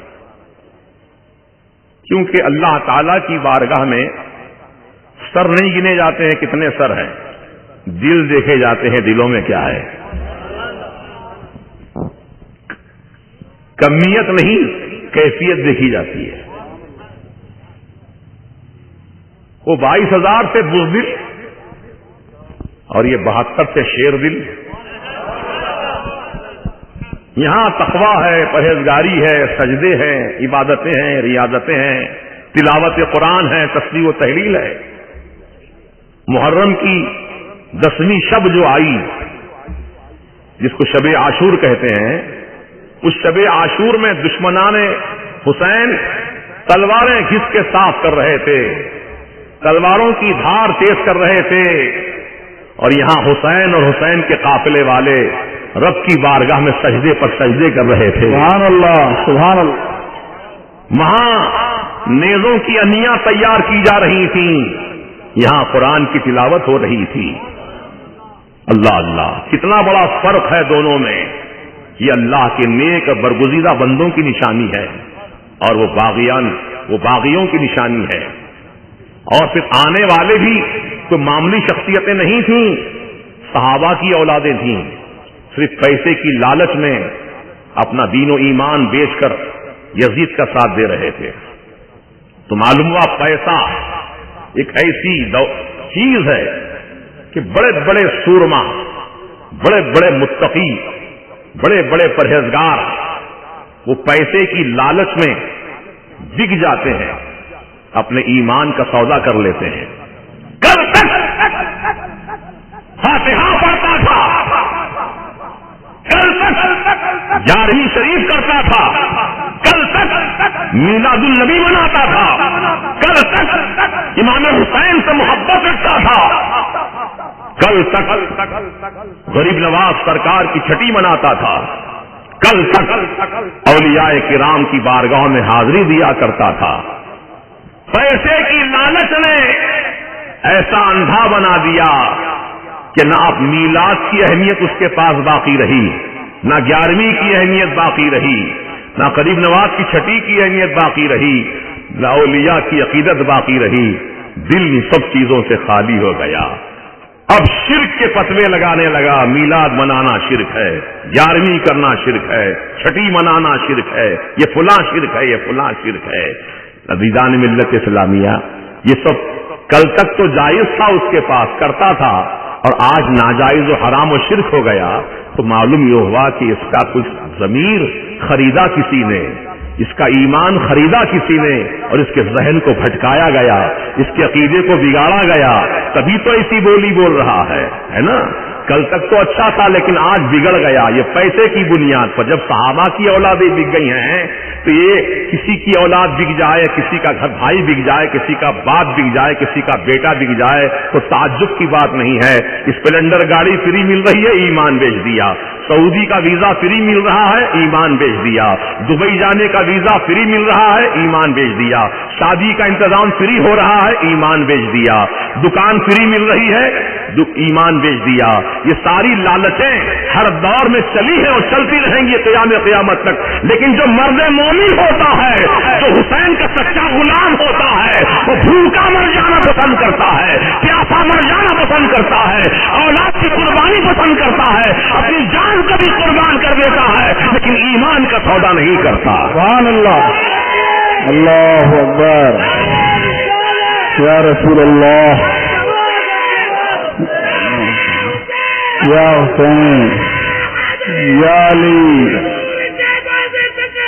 کیونکہ اللہ تعالی کی بارگاہ میں سر نہیں گنے جاتے ہیں کتنے سر ہیں، دل دیکھے جاتے ہیں دلوں میں کیا ہے۔ کمیت نہیں، کیفیت دیکھی جاتی ہے۔ وہ 22,000 سے بزدل اور یہ 72 سے شیر دل۔ یہاں تقویٰ ہے، پرہیزگاری ہے، سجدے ہیں، عبادتیں ہیں، ریاضتیں ہیں، تلاوت قرآن ہے، تسبیح و تحلیل ہے۔ محرم کی 10ویں شب جو آئی، جس کو شب عاشور کہتے ہیں، اس شب عاشور میں دشمنان حسین تلواریں گھس کے صاف کر رہے تھے، تلواروں کی دھار تیز کر رہے تھے، اور یہاں حسین اور حسین کے قافلے والے رب کی بارگاہ میں سجدے پر سجدے کر رہے تھے۔ سبحان اللہ، سبحان اللہ۔ وہاں نیزوں کی انیاں تیار کی جا رہی تھیں، یہاں قرآن کی تلاوت ہو رہی تھی۔ اللہ اللہ، کتنا بڑا فرق ہے دونوں میں۔ یہ اللہ کے نیک برگزیدہ بندوں کی نشانی ہے، اور وہ باغیوں کی نشانی ہے۔ اور پھر آنے والے بھی کوئی معمولی شخصیتیں نہیں تھیں، صحابہ کی اولادیں تھیں، صرف پیسے کی لالچ میں اپنا دین و ایمان بیچ کر یزید کا ساتھ دے رہے تھے۔ تو معلوم ہوا پیسہ ایک ایسی چیز ہے کہ بڑے بڑے سورما، بڑے بڑے متقی، بڑے بڑے پرہیزگار وہ پیسے کی لالچ میں بک جاتے ہیں، اپنے ایمان کا سودا کر لیتے ہیں۔ کل تک فاتحہ پڑھتا تھا، کل تک 11ویں شریف کرتا تھا، کل تک میلاد النبی مناتا تھا، کل تک امام حسین سے محبت رکھتا تھا، کل تک غریب نواز سرکار کی چھٹی مناتا تھا، کل تک اولیاء کرام کی بارگاہوں میں حاضری دیا کرتا تھا۔ پیسے کی لالچ نے ایسا اندھا بنا دیا کہ نہ اب میلاد کی اہمیت اس کے پاس باقی رہی، نہ 11ویں کی اہمیت باقی رہی، نہ قریب نواز کی چھٹی کی اہمیت باقی رہی، نہ اولیاء کی عقیدت باقی رہی، دل ان سب چیزوں سے خالی ہو گیا۔ اب شرک کے فتوے لگانے لگا، میلاد منانا شرک ہے، 11ویں کرنا شرک ہے، چھٹی منانا شرک ہے، یہ فلاں شرک ہے، یہ فلاں شرک ہے۔ عزیزان ملت اسلامیہ، یہ سب کل تک تو جائز تھا، اس کے پاس کرتا تھا، اور آج ناجائز و حرام و شرک ہو گیا، تو معلوم یہ ہوا کہ اس کا کچھ ضمیر خریدا کسی نے، اس کا ایمان خریدا کسی نے، اور اس کے ذہن کو بھٹکایا گیا، اس کے عقیدے کو بگاڑا گیا، تبھی تو ایسی بولی بول رہا ہے نا۔ کل تک تو اچھا تھا لیکن آج بگڑ گیا، یہ پیسے کی بنیاد پر۔ جب صحابہ کی اولادیں بک گئی ہیں تو یہ کسی کی اولاد بک جائے، کسی کا گھر بھائی بک جائے، کسی کا باپ بک جائے، کسی کا بیٹا بک جائے تو تعجب کی بات نہیں ہے۔ اسپلینڈر گاڑی فری مل رہی ہے، ایمان بیچ دیا۔ سعودی کا ویزا فری مل رہا ہے، ایمان بیچ دیا۔ دبئی جانے کا ویزا فری مل رہا ہے، ایمان بیچ دیا۔ شادی کا انتظام فری ہو رہا ہے، ایمان بیچ دیا۔ دکان فری مل رہی ہے، ایمان بیچ دیا۔ یہ ساری لالچیں ہر دور میں چلی ہیں اور چلتی رہیں گی قیامت تک، لیکن جو مرد مومن ہوتا ہے، جو حسین کا سچا غلام ہوتا ہے، وہ بھوکا مر جانا پسند کرتا ہے، پیاسا مر جانا پسند کرتا ہے، اولاد کی قربانی پسند کرتا ہے، اپنی جان کو بھی قربان کر دیتا ہے، لیکن ایمان کا سودا نہیں کرتا۔ سبحان اللہ، اللہ اکبر، یا رسول اللہ، یا حسین، یا علی،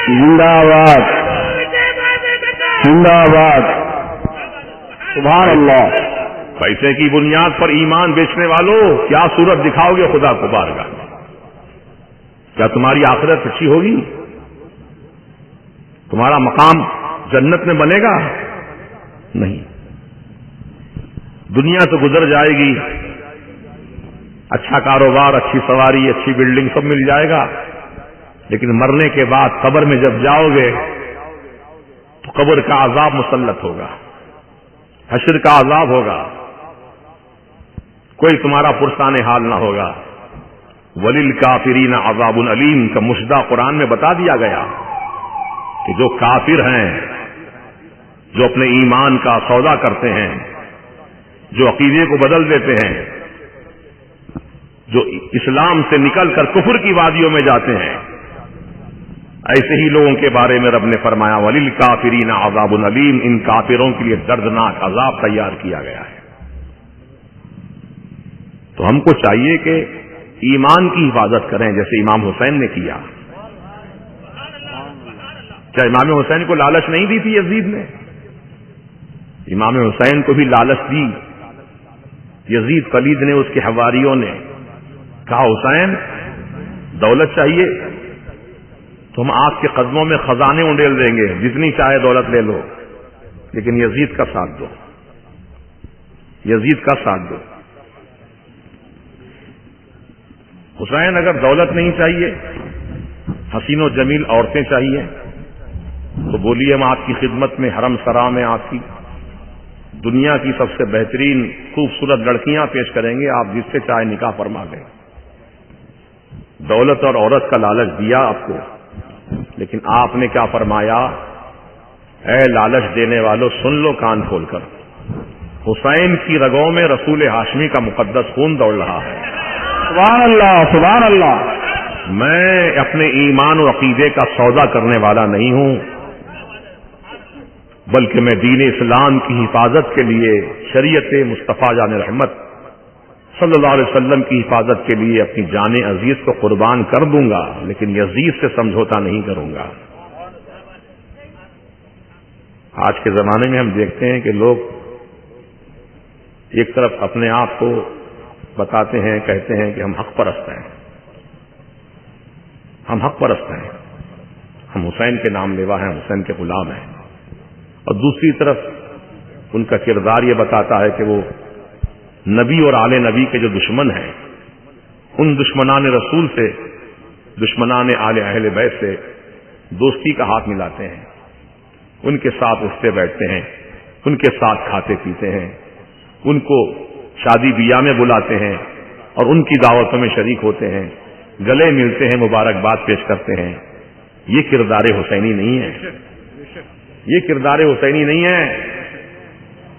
زندہ باد، زندہ باد، سبحان اللہ۔ پیسے کی بنیاد پر ایمان بیچنے والوں، کیا صورت دکھاؤ گے خدا کو بارگاہ میں؟ کیا تمہاری آخرت اچھی ہوگی؟ تمہارا مقام جنت میں بنے گا؟ نہیں، دنیا سے گزر جائے گی، اچھا کاروبار، اچھی سواری، اچھی بلڈنگ سب مل جائے گا، لیکن مرنے کے بعد قبر میں جب جاؤ گے تو قبر کا عذاب مسلط ہوگا، حشر کا عذاب ہوگا، کوئی تمہارا پرسان حال نہ ہوگا۔ وَلِلْكَافِرِينَ عَذَابٌ أَلِيمٌ کا مشدہ قرآن میں بتا دیا گیا کہ جو کافر ہیں، جو اپنے ایمان کا سودا کرتے ہیں، جو عقیدے کو بدل دیتے ہیں، جو اسلام سے نکل کر کفر کی وادیوں میں جاتے ہیں، ایسے ہی لوگوں کے بارے میں رب نے فرمایا وَلِلْكَافِرِينَ عَذَابٌ أَلِيمٌ، ان کافروں کے لیے دردناک عذاب تیار کیا گیا ہے۔ تو ہم کو چاہیے کہ ایمان کی حفاظت کریں جیسے امام حسین نے کیا۔ کیا امام حسین کو لالچ نہیں دی تھی یزید نے؟ امام حسین کو بھی لالچ دی، یزید قلید نے، اس کے حواریوں نے کہا حسین دولت چاہیے تو ہم آپ کے قدموں میں خزانے انڈیل دیں گے، جتنی چاہے دولت لے لو، لیکن یزید کا ساتھ دو، یزید کا ساتھ دو۔ حسین اگر دولت نہیں چاہیے، حسین و جمیل عورتیں چاہیے تو بولیے ہم آپ کی خدمت میں حرم سرا میں آپ کی دنیا کی سب سے بہترین خوبصورت لڑکیاں پیش کریں گے، آپ جس سے چاہے نکاح فرما دیں۔ دولت اور عورت کا لالچ دیا آپ کو، لیکن آپ نے کیا فرمایا؟ اے لالچ دینے والوں سن لو کان کھول کر، حسین کی رگوں میں رسول ہاشمی کا مقدس خون دوڑ رہا ہے۔ سبحان اللہ، سبحان اللہ۔ میں اپنے ایمان و عقیدے کا سودا کرنے والا نہیں ہوں، بلکہ میں دین اسلام کی حفاظت کے لیے شریعت مصطفیٰ جان رحمت صلی اللہ علیہ وسلم کی حفاظت کے لیے اپنی جان عزیز کو قربان کر دوں گا، لیکن یزید سے سمجھوتا نہیں کروں گا۔ آج کے زمانے میں ہم دیکھتے ہیں کہ لوگ ایک طرف اپنے آپ کو بتاتے ہیں، کہتے ہیں کہ ہم حق پرست ہیں، ہم حق پرست ہیں، ہم حسین کے نام لیوا ہیں، حسین کے غلام ہیں، اور دوسری طرف ان کا کردار یہ بتاتا ہے کہ وہ نبی اور آل نبی کے جو دشمن ہیں، ان دشمنان رسول سے، دشمنان آل اہل بیت سے دوستی کا ہاتھ ملاتے ہیں، ان کے ساتھ اٹھتے بیٹھتے ہیں، ان کے ساتھ کھاتے پیتے ہیں، ان کو شادی بیاہ میں بلاتے ہیں اور ان کی دعوتوں میں شریک ہوتے ہیں، گلے ملتے ہیں، مبارکباد پیش کرتے ہیں۔ یہ کردار حسینی نہیں ہے، یہ کردار حسینی نہیں ہے۔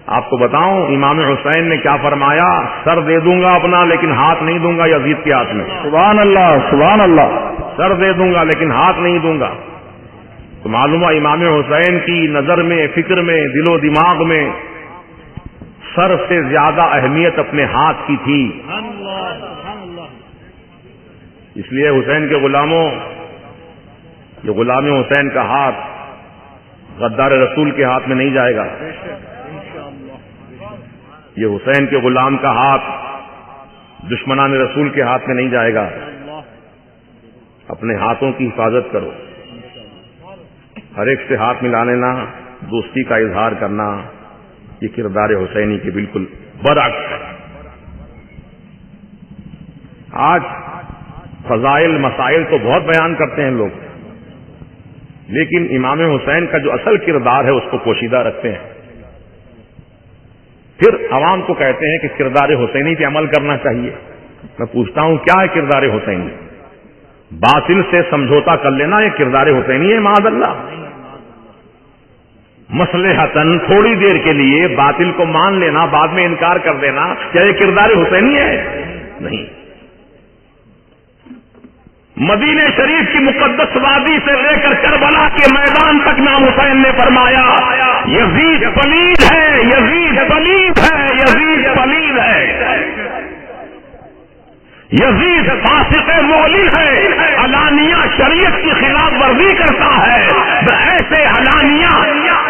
آپ کو بتاؤں امام حسین نے کیا فرمایا؟ سر دے دوں گا اپنا لیکن ہاتھ نہیں دوں گا یزید کے ہاتھ میں. سبحان اللہ سبحان اللہ. سر دے دوں گا لیکن ہاتھ نہیں دوں گا. تو معلوم ہے امام حسین کی نظر میں، فکر میں، دل و دماغ میں سر سے زیادہ اہمیت اپنے ہاتھ کی تھی. اس لیے حسین کے غلاموں، یہ غلام حسین کا ہاتھ غدار رسول کے ہاتھ میں نہیں جائے گا. یہ حسین کے غلام کا ہاتھ دشمنان رسول کے ہاتھ میں نہیں جائے گا. اپنے ہاتھوں کی حفاظت کرو. ہر ایک سے ہاتھ ملا لینا، دوستی کا اظہار کرنا، یہ کردار حسینی کے بالکل برعکس ہے. آج فضائل مسائل تو بہت بیان کرتے ہیں لوگ، لیکن امام حسین کا جو اصل کردار ہے اس کو پوشیدہ رکھتے ہیں. پھر عوام کو کہتے ہیں کہ کردار حسینی پہ عمل کرنا چاہیے. میں پوچھتا ہوں کیا ہے کردار حسینی؟ باطل سے سمجھوتا کر لینا یہ کردار حسینی ہے؟ معاذ اللہ. مصلحتاً تھوڑی دیر کے لیے باطل کو مان لینا، بعد میں انکار کر دینا، کیا یہ کردار حسینی ہے؟ نہیں. مدینہ شریف کی مقدس وادی سے لے کر کربلا کے میدان تک نام حسین نے فرمایا یزید پلید ہے، یزید پلید ہے، یزید پلید ہے، یزید فاسق معلن ہے، علانیہ شریعت کی خلاف ورزی کرتا ہے. ایسے علانیہ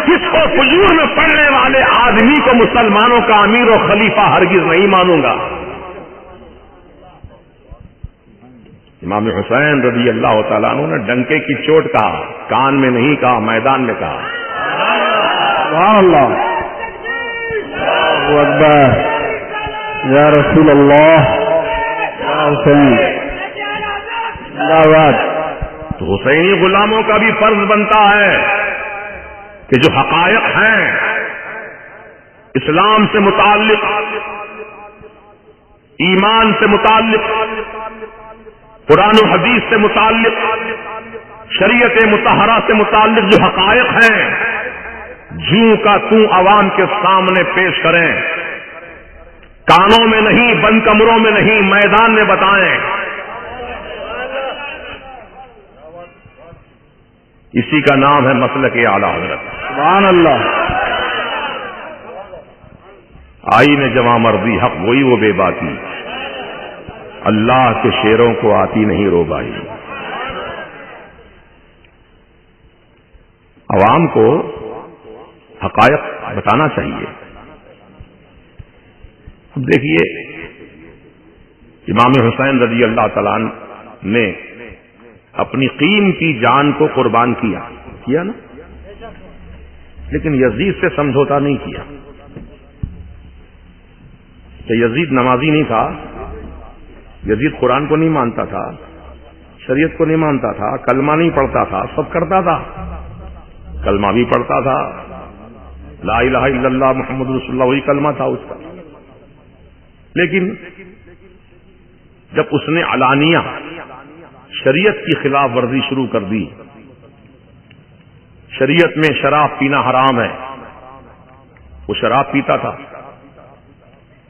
جس کو فجور میں پڑھنے والے آدمی کو مسلمانوں کا امیر و خلیفہ ہرگز نہیں مانوں گا. امام حسین رضی اللہ تعالیٰ عنہ نے ڈنکے کی چوٹ کہا، کان میں نہیں کہا، میدان میں کہا. سبحان اللہ. اللہ اکبر. یا رسول اللہ، یا حسین. زندہ باد. تو حسینی غلاموں کا بھی فرض بنتا ہے کہ جو حقائق ہیں اسلام سے متعلق، ایمان سے متعلق، قرآن و حدیث سے متعلق، شریعت مطہرہ سے متعلق جو حقائق ہیں، جوں کا توں عوام کے سامنے پیش کریں. کانوں میں نہیں، بند کمروں میں نہیں، میدان میں بتائیں. اسی کا نام ہے مسلک اعلی حضرت. سبحان اللہ. آئین جواں مردی حق وہی وہ بے باتی، اللہ کے شیروں کو آتی نہیں روبائی. عوام کو حقائق بتانا چاہیے. اب دیکھیے امام حسین رضی اللہ تعالیٰ نے اپنی قیمتی جان کو قربان کیا نا، لیکن یزید سے سمجھوتا نہیں کیا. کہ یزید نمازی نہیں تھا، یزید قرآن کو نہیں مانتا تھا، شریعت کو نہیں مانتا تھا، کلمہ نہیں پڑھتا تھا، سب کرتا تھا. کلمہ بھی پڑھتا تھا، لا الہ الا اللہ محمد رسول اللہ وہی کلمہ تھا اس کا. لیکن جب اس نے علانیہ شریعت کی خلاف ورزی شروع کر دی، شریعت میں شراب پینا حرام ہے، وہ شراب پیتا تھا.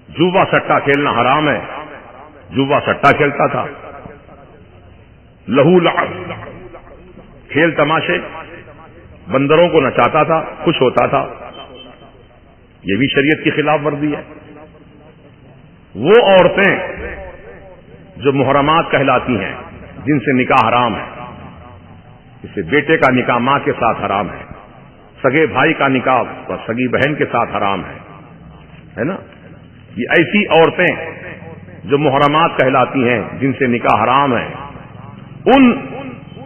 جوا سٹا کھیلنا حرام ہے، جوا سٹا کھیلتا تھا. لہو لعب، کھیل تماشے، بندروں کو نچاتا تھا، خوش ہوتا تھا. یہ بھی شریعت کی خلاف ورزی ہے. وہ عورتیں جو محرمات کہلاتی ہیں، جن سے نکاح حرام ہے، جسے بیٹے کا نکاح ماں کے ساتھ حرام ہے، سگے بھائی کا نکاح سگی بہن کے ساتھ حرام ہے نا. یہ ایسی عورتیں جو محرمات کہلاتی ہیں، جن سے نکاح حرام ہے، ان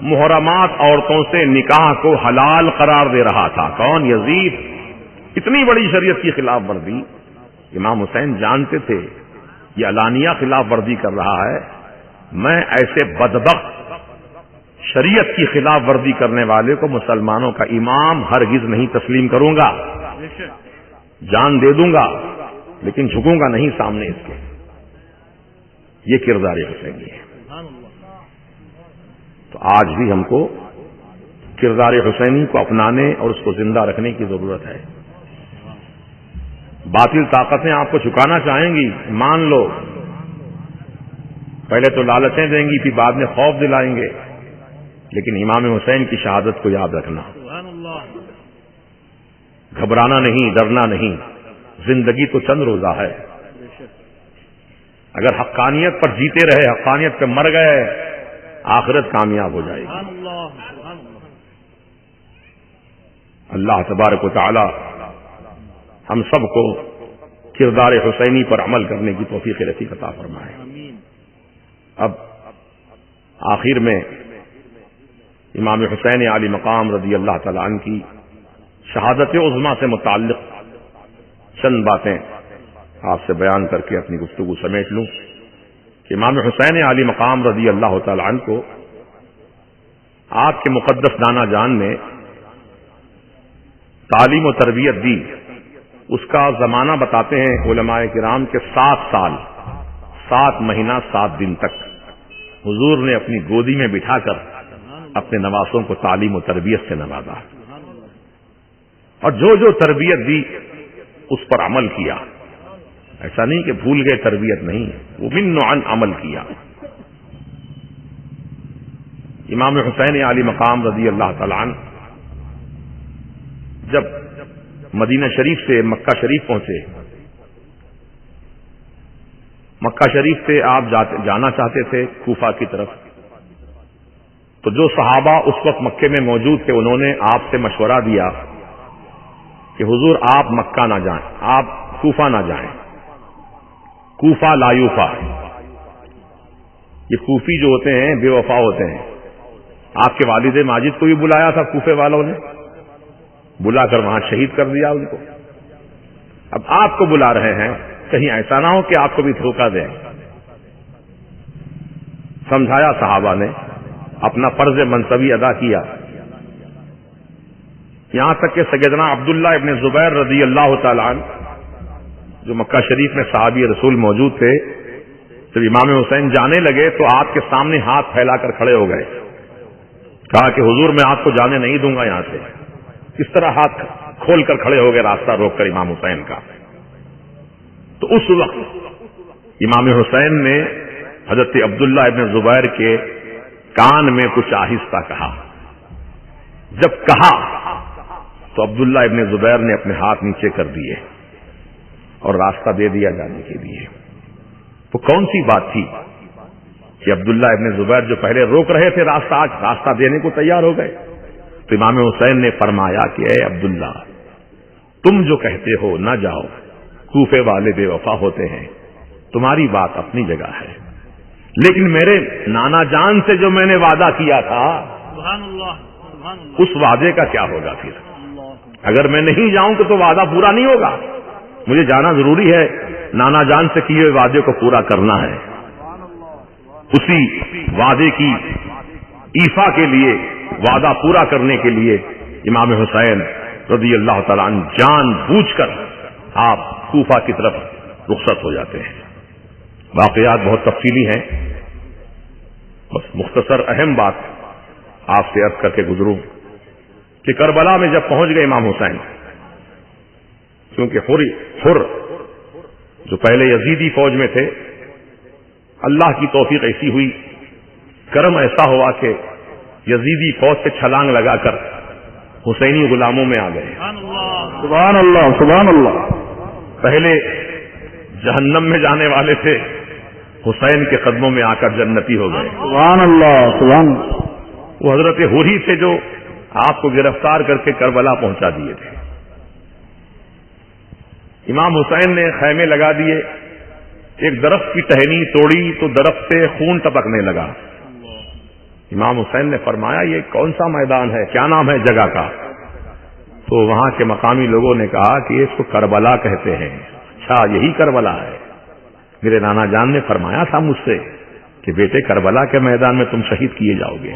محرمات عورتوں سے نکاح کو حلال قرار دے رہا تھا. کون؟ یزید. اتنی بڑی شریعت کی خلاف ورزی. امام حسین جانتے تھے یہ علانیہ خلاف ورزی کر رہا ہے، میں ایسے بدبخت شریعت کی خلاف ورزی کرنے والے کو مسلمانوں کا امام ہرگز نہیں تسلیم کروں گا. جان دے دوں گا لیکن جھکوں گا نہیں سامنے اس کے. یہ کردار حسینی ہے. تو آج بھی ہم کو کردار حسینی کو اپنانے اور اس کو زندہ رکھنے کی ضرورت ہے. باطل طاقتیں آپ کو چکانا چاہیں گی، مان لو، پہلے تو لالچیں دیں گی پھر بعد میں خوف دلائیں گے، لیکن امام حسین کی شہادت کو یاد رکھنا، گھبرانا نہیں، ڈرنا نہیں، زندگی تو چند روزہ ہے، اگر حقانیت پر جیتے رہے، حقانیت پہ مر گئے، آخرت کامیاب ہو جائے گی۔ اللہ تبارک و تعالی ہم سب کو کردار حسینی پر عمل کرنے کی توفیق نصیب عطا فرمائے۔ اب آخر میں امام حسین علی مقام رضی اللہ تعالی عنہ کی شہادت عظمیٰ سے متعلق چند باتیں آپ سے بیان کر کے اپنی گفتگو سمیٹ لوں کہ امام حسین علی مقام رضی اللہ تعالی عنہ کو آپ کے مقدس نانا جان نے تعلیم و تربیت دی۔ اس کا زمانہ بتاتے ہیں علماء کرام کے 7 سال 7 مہینہ 7 دن تک حضور نے اپنی گودی میں بٹھا کر اپنے نواسوں کو تعلیم و تربیت سے نوازا، اور جو جو تربیت دی اس پر عمل کیا، ایسا نہیں کہ بھول گئے تربیت، نہیں، وہ من عن عمل کیا۔ امام حسین علی مقام رضی اللہ تعالی عنہ جب مدینہ شریف سے مکہ شریف پہنچے، مکہ شریف سے آپ جانا چاہتے تھے کوفہ کی طرف، تو جو صحابہ اس وقت مکے میں موجود تھے انہوں نے آپ سے مشورہ دیا کہ حضور آپ مکہ نہ جائیں، آپ کوفہ نہ جائیں، کوفہ لا یوفا، یہ کوفی جو ہوتے ہیں بے وفا ہوتے ہیں۔ آپ کے والد ماجد کو بھی بلایا تھا کوفے والوں نے، بلا کر وہاں شہید کر دیا ان کو۔ اب آپ کو بلا رہے ہیں، کہیں ایسا نہ ہو کہ آپ کو بھی دھوکہ دیں۔ سمجھایا صحابہ نے، اپنا فرض منصبی ادا کیا، یہاں تک کہ سیدنا عبداللہ ابن زبیر رضی اللہ تعالی عنہ جو مکہ شریف میں صحابی رسول موجود تھے، جب امام حسین جانے لگے تو آپ کے سامنے ہاتھ پھیلا کر کھڑے ہو گئے، کہا کہ حضور میں آپ کو جانے نہیں دوں گا یہاں سے۔ اس طرح ہاتھ کھول کر کھڑے ہو گئے راستہ روک کر امام حسین کا۔ تو اس وقت امام حسین نے حضرت عبداللہ ابن زبیر کے کان میں کچھ آہستہ کہا۔ جب کہا تو عبداللہ ابن زبیر نے اپنے ہاتھ نیچے کر دیے اور راستہ دے دیا جانے کے لیے۔ وہ کون سی بات تھی کہ عبداللہ ابن زبیر جو پہلے روک رہے تھے راستہ، آج راستہ دینے کو تیار ہو گئے؟ تو امام حسین نے فرمایا کہ اے عبداللہ، تم جو کہتے ہو نہ جاؤ، کوفے والے بے وفا ہوتے ہیں، تمہاری بات اپنی جگہ ہے، لیکن میرے نانا جان سے جو میں نے وعدہ کیا تھا اس وعدے کا کیا ہوگا پھر؟ اگر میں نہیں جاؤں تو وعدہ پورا نہیں ہوگا، مجھے جانا ضروری ہے، نانا جان سے کیے ہوئے وعدے کو پورا کرنا ہے۔ اسی وعدے کی ایفا کے لیے، وعدہ پورا کرنے کے لیے امام حسین رضی اللہ تعالیٰ عنہ جان بوجھ کر آپ کوفہ کی طرف رخصت ہو جاتے ہیں۔ واقعات بہت تفصیلی ہیں، بس مختصر اہم بات آپ سے عرض کر کے گزروں کہ کربلا میں جب پہنچ گئے امام حسین، کیونکہ حر جو پہلے یزیدی فوج میں تھے، اللہ کی توفیق ایسی ہوئی، کرم ایسا ہوا کہ یزیدی فوج سے چھلانگ لگا کر حسینی غلاموں میں آ گئے۔ سبحان اللہ، سبحان اللہ۔ پہلے جہنم میں جانے والے تھے، حسین کے قدموں میں آ کر جنتی ہو گئے۔ سبحان اللہ، سبحان اللہ۔ وہ حضرت حری تھے جو آپ کو گرفتار کر کے کربلا پہنچا دیے تھے۔ امام حسین نے خیمے لگا دیے، ایک درخت کی ٹہنی توڑی تو درخت سے خون ٹپکنے لگا۔ امام حسین نے فرمایا یہ کون سا میدان ہے، کیا نام ہے جگہ کا؟ تو وہاں کے مقامی لوگوں نے کہا کہ اس کو کربلا کہتے ہیں۔ اچھا یہی کربلا ہے؟ میرے نانا جان نے فرمایا تھا مجھ سے کہ بیٹے کربلا کے میدان میں تم شہید کیے جاؤ گے،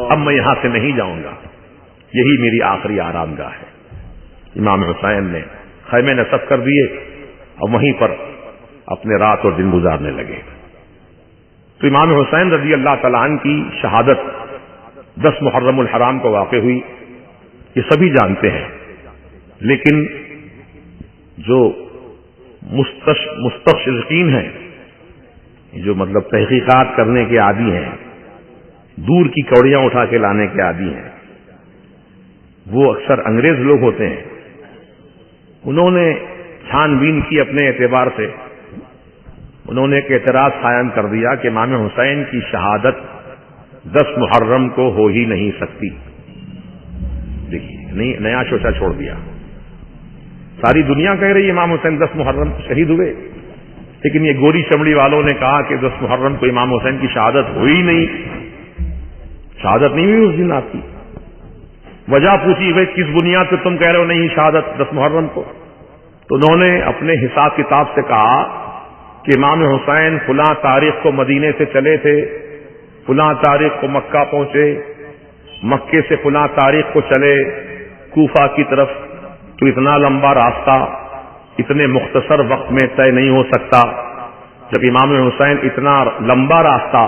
اب میں یہاں سے نہیں جاؤں گا، یہی میری آخری آرام گاہ ہے۔ امام حسین نے خیمے نصب کر دیے اور وہیں پر اپنے رات اور دن گزارنے لگے۔ تو امام حسین رضی اللہ تعالیٰ عنہ کی شہادت 10 محرم الحرام کو واقع ہوئی، یہ سبھی جانتے ہیں، لیکن جو مستشرقین ہیں، جو مطلب تحقیقات کرنے کے عادی ہیں، دور کی کوڑیاں اٹھا کے لانے کے عادی ہیں، وہ اکثر انگریز لوگ ہوتے ہیں. انہوں نے چھان بین کی اپنے اعتبار سے، انہوں نے ایک اعتراض قائم کر دیا کہ امام حسین کی شہادت 10 محرم کو ہو ہی نہیں سکتی. دیکھیے نیا شوشہ چھوڑ دیا. ساری دنیا کہہ رہی امام حسین 10 محرم کو شہید ہوئے، لیکن یہ گوری چمڑی والوں نے کہا کہ 10 محرم کو امام حسین کی شہادت ہوئی نہیں. شہادت نہیں ہوئی اس دن آپ کی. وجہ پوچھی بھائی کس بنیاد پہ تم کہہ رہے ہو نہیں شہادت 10 محرم کو؟ تو انہوں نے اپنے حساب کتاب سے کہا کہ امام حسین فلاں تاریخ کو مدینے سے چلے تھے، فلاں تاریخ کو مکہ پہنچے، مکے سے فلاں تاریخ کو چلے کوفہ کی طرف، تو اتنا لمبا راستہ اتنے مختصر وقت میں طے نہیں ہو سکتا. جب امام حسین اتنا لمبا راستہ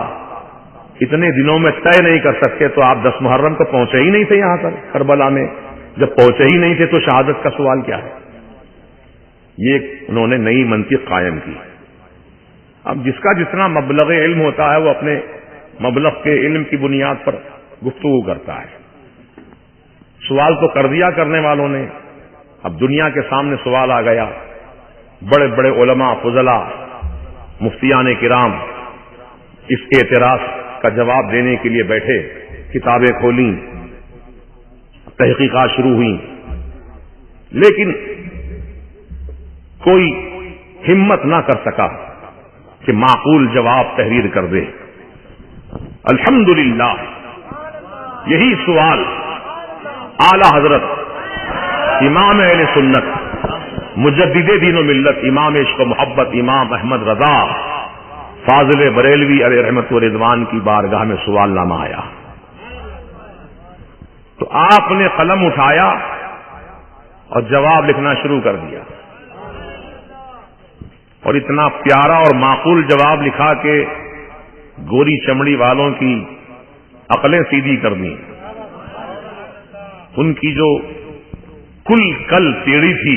اتنے دنوں میں طے نہیں کر سکتے تو آپ 10 محرم کو پہنچے ہی نہیں تھے یہاں پر کربلا میں. جب پہنچے ہی نہیں تھے تو شہادت کا سوال کیا ہے؟ یہ انہوں نے نئی منطق قائم کی. اب جس کا جتنا مبلغ علم ہوتا ہے وہ اپنے مبلغ کے علم کی بنیاد پر گفتگو کرتا ہے. سوال تو کر دیا کرنے والوں نے، اب دنیا کے سامنے سوال آ گیا. بڑے بڑے علماء فضلاء مفتیان کرام اس اعتراض کا جواب دینے کے لیے بیٹھے، کتابیں کھولیں، تحقیقات شروع ہوئیں، لیکن کوئی ہمت نہ کر سکا کہ معقول جواب تحریر کر دے. الحمدللہ یہی سوال اعلی حضرت امام اہل سنت مجدد دین و ملت امام عشق و محبت امام احمد رضا فاضل بریلوی علیہ رحمت و رضوان کی بارگاہ میں سوال نامہ آیا. تو آپ نے قلم اٹھایا اور جواب لکھنا شروع کر دیا، اور اتنا پیارا اور معقول جواب لکھا کہ گوری چمڑی والوں کی عقلیں سیدھی کر دی. ان کی جو کل ٹیڑھی تھی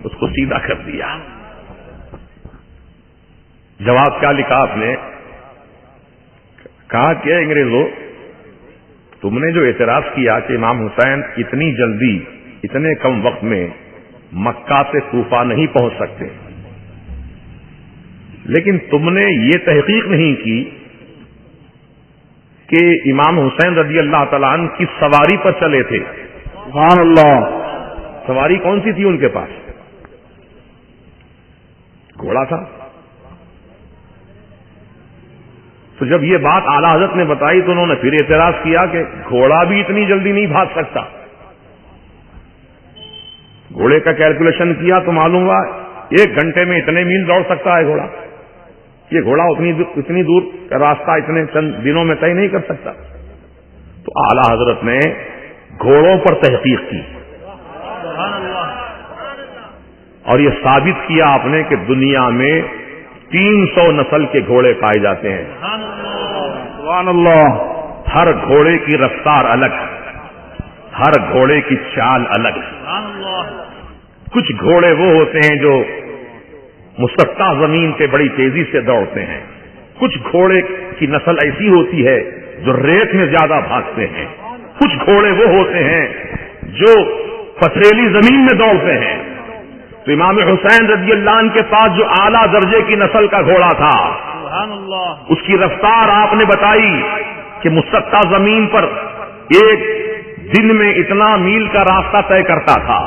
اس کو سیدھا کر دیا. جواب کیا لکھا آپ نے؟ کہا کہ انگریزوں تم نے جو اعتراض کیا کہ امام حسین اتنی جلدی اتنے کم وقت میں مکہ سے کوفہ نہیں پہنچ سکتے، لیکن تم نے یہ تحقیق نہیں کی کہ امام حسین رضی اللہ تعالیٰ عنہ کس سواری پر چلے تھے. سبحان اللہ. سواری کون سی تھی ان کے پاس؟ گھوڑا تھا. تو جب یہ بات اعلی حضرت نے بتائی تو انہوں نے پھر اعتراض کیا کہ گھوڑا بھی اتنی جلدی نہیں بھاگ سکتا. گھوڑے کا کیلکولیشن کیا تو معلوم ہوا 1 گھنٹے میں اتنے میل دوڑ سکتا ہے گھوڑا. یہ گھوڑا اتنی دور کا راستہ اتنے چند دنوں میں طے نہیں کر سکتا. تو اعلی حضرت نے گھوڑوں پر تحقیق کی اور یہ ثابت کیا آپ نے کہ دنیا میں 300 نسل کے گھوڑے پائے جاتے ہیں. سبحان اللہ. ہر گھوڑے کی رفتار الگ، ہر گھوڑے کی چال الگ. کچھ گھوڑے وہ ہوتے ہیں جو مسطح زمین پہ بڑی تیزی سے دوڑتے ہیں. کچھ گھوڑے کی نسل ایسی ہوتی ہے جو ریت میں زیادہ بھاگتے ہیں. کچھ گھوڑے وہ ہوتے ہیں جو پتھریلی زمین میں دوڑتے ہیں. تو امام حسین رضی اللہ عنہ کے پاس جو اعلیٰ درجے کی نسل کا گھوڑا تھا اس کی رفتار آپ نے بتائی کہ مسطح زمین پر 1 دن میں اتنا میل کا راستہ طے کرتا تھا،